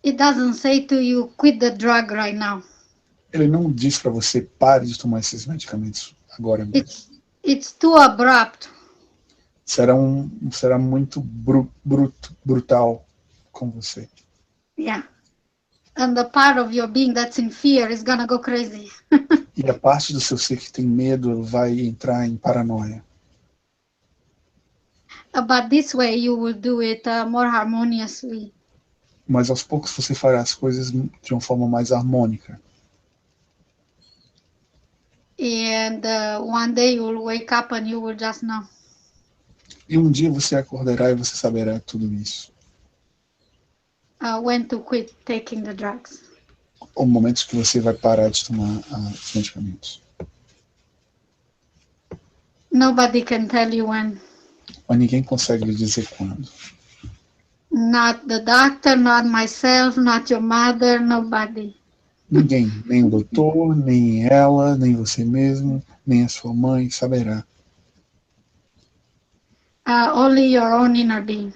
It doesn't say to you, quit the drug right now. Ele não diz para você, pare de tomar esses medicamentos agora mesmo. It's too abrupt. Será muito brutal com você. Yeah. And the part of your being that's in fear is gonna go crazy. E a parte do seu ser que tem medo vai entrar em paranoia. But this way you will do it more harmoniously. Mas aos poucos você fará as coisas de uma forma mais harmônica. And one day you will wake up and you will just know. E um dia você acordará e você saberá tudo isso. When to quit taking the drugs. Ou momentos que você vai parar de tomar os medicamentos. Nobody can tell you when. Mas ninguém consegue lhe dizer quando. Not the doctor, not myself, not your mother, nobody. Ninguém, nem o doutor, nem ela, nem você mesmo, nem a sua mãe saberá. Only your own inner being.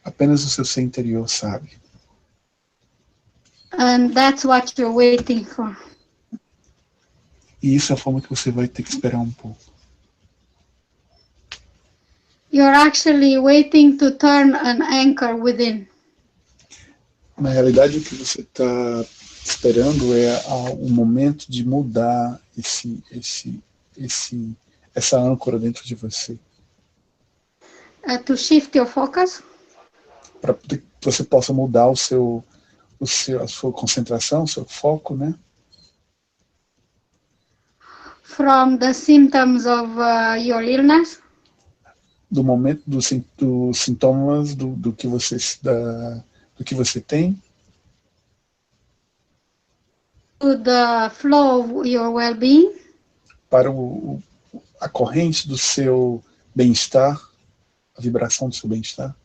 Apenas o seu ser interior sabe. And that's what you're waiting for. E isso é a forma que você vai ter que esperar um pouco. You're actually waiting to turn an anchor within. Na realidade, o que você está esperando é um momento de mudar essa âncora dentro de você. To shift your focus. Para que você possa mudar o seu a sua concentração, o seu foco, né? From the symptoms of your illness? Do momento, dos sintomas do que você tem, To the flow of your well-being? para a corrente do seu bem-estar, a vibração do seu bem-estar.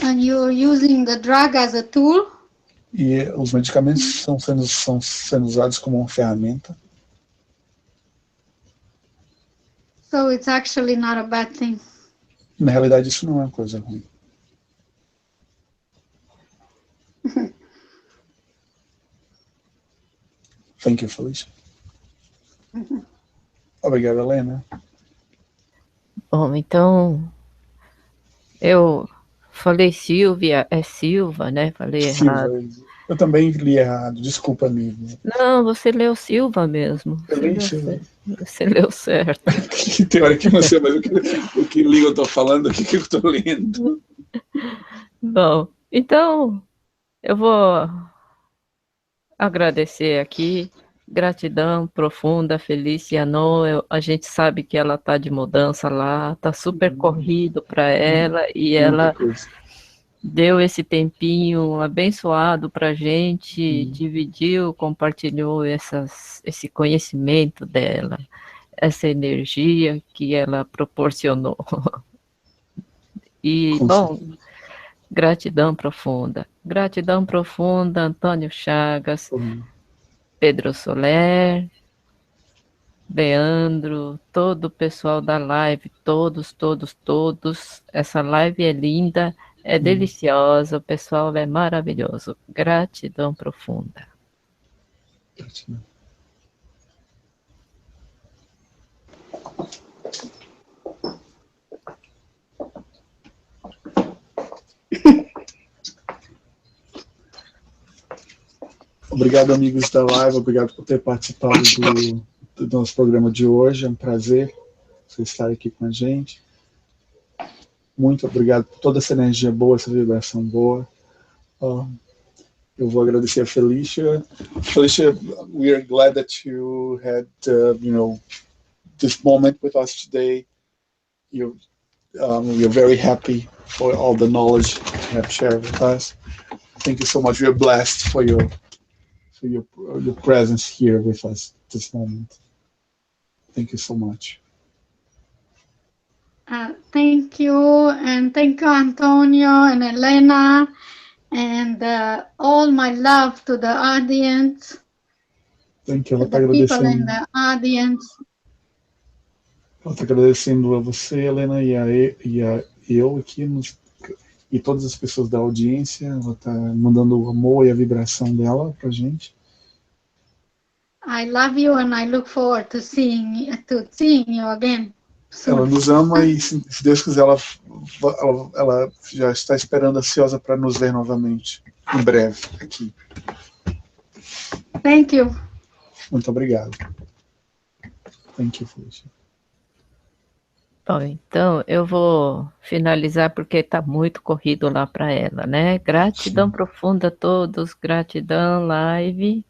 And you're using the drug as a tool? E os medicamentos estão sendo usados como uma ferramenta. So it's actually not a bad thing. Na realidade, isso não é uma coisa ruim. Thank you, Felicia. Obrigado, Helena. Bom, então, eu falei Silvia, é Silva, né? Falei Silva, errado. eu também li errado, desculpa, amigo. Não, você leu Silva mesmo. Você leu certo. Tem hora que não sei, mas o que língua eu tô falando, o que eu estou lendo. Bom, então, eu vou agradecer aqui. Gratidão profunda, Felicia Noel. A gente sabe que ela está de mudança lá, está super corrido para ela e ela deu esse tempinho abençoado para a gente, dividiu, compartilhou esse conhecimento dela, essa energia que ela proporcionou. E, bom, gratidão profunda. Gratidão profunda, Antônio Chagas, Pedro Soler, Leandro, todo o pessoal da live, todos. Essa live é linda, é deliciosa, o pessoal é maravilhoso. Gratidão profunda. Gratidão. Obrigado, amigos da live, obrigado por ter participado do nosso programa de hoje. É um prazer você estar aqui com a gente. Muito obrigado por toda essa energia boa, essa vibração boa. Eu vou agradecer a Felicia. Felicia, we are glad that you had, this moment with us today. We are very happy for all the knowledge you have shared with us. Thank you so much. We are blessed for your presence here with us this moment. Thank you so much. Thank you, and thank you, Antonio and Elena, and all my love to the audience. Thank you. Ela está people in the audience. Ela está agradecendo a você, Helena, e eu aqui, e todas as pessoas da audiência. Ela está mandando o amor e a vibração dela para a gente. I love you and I look forward to seeing you again soon. Ela nos ama e, se Deus quiser, ela já está esperando ansiosa para nos ver novamente, em breve, aqui. Thank you. Muito obrigado. Thank you, Felicia. Bom, então eu vou finalizar porque está muito corrido lá para ela, né? Gratidão profunda a todos, gratidão, live.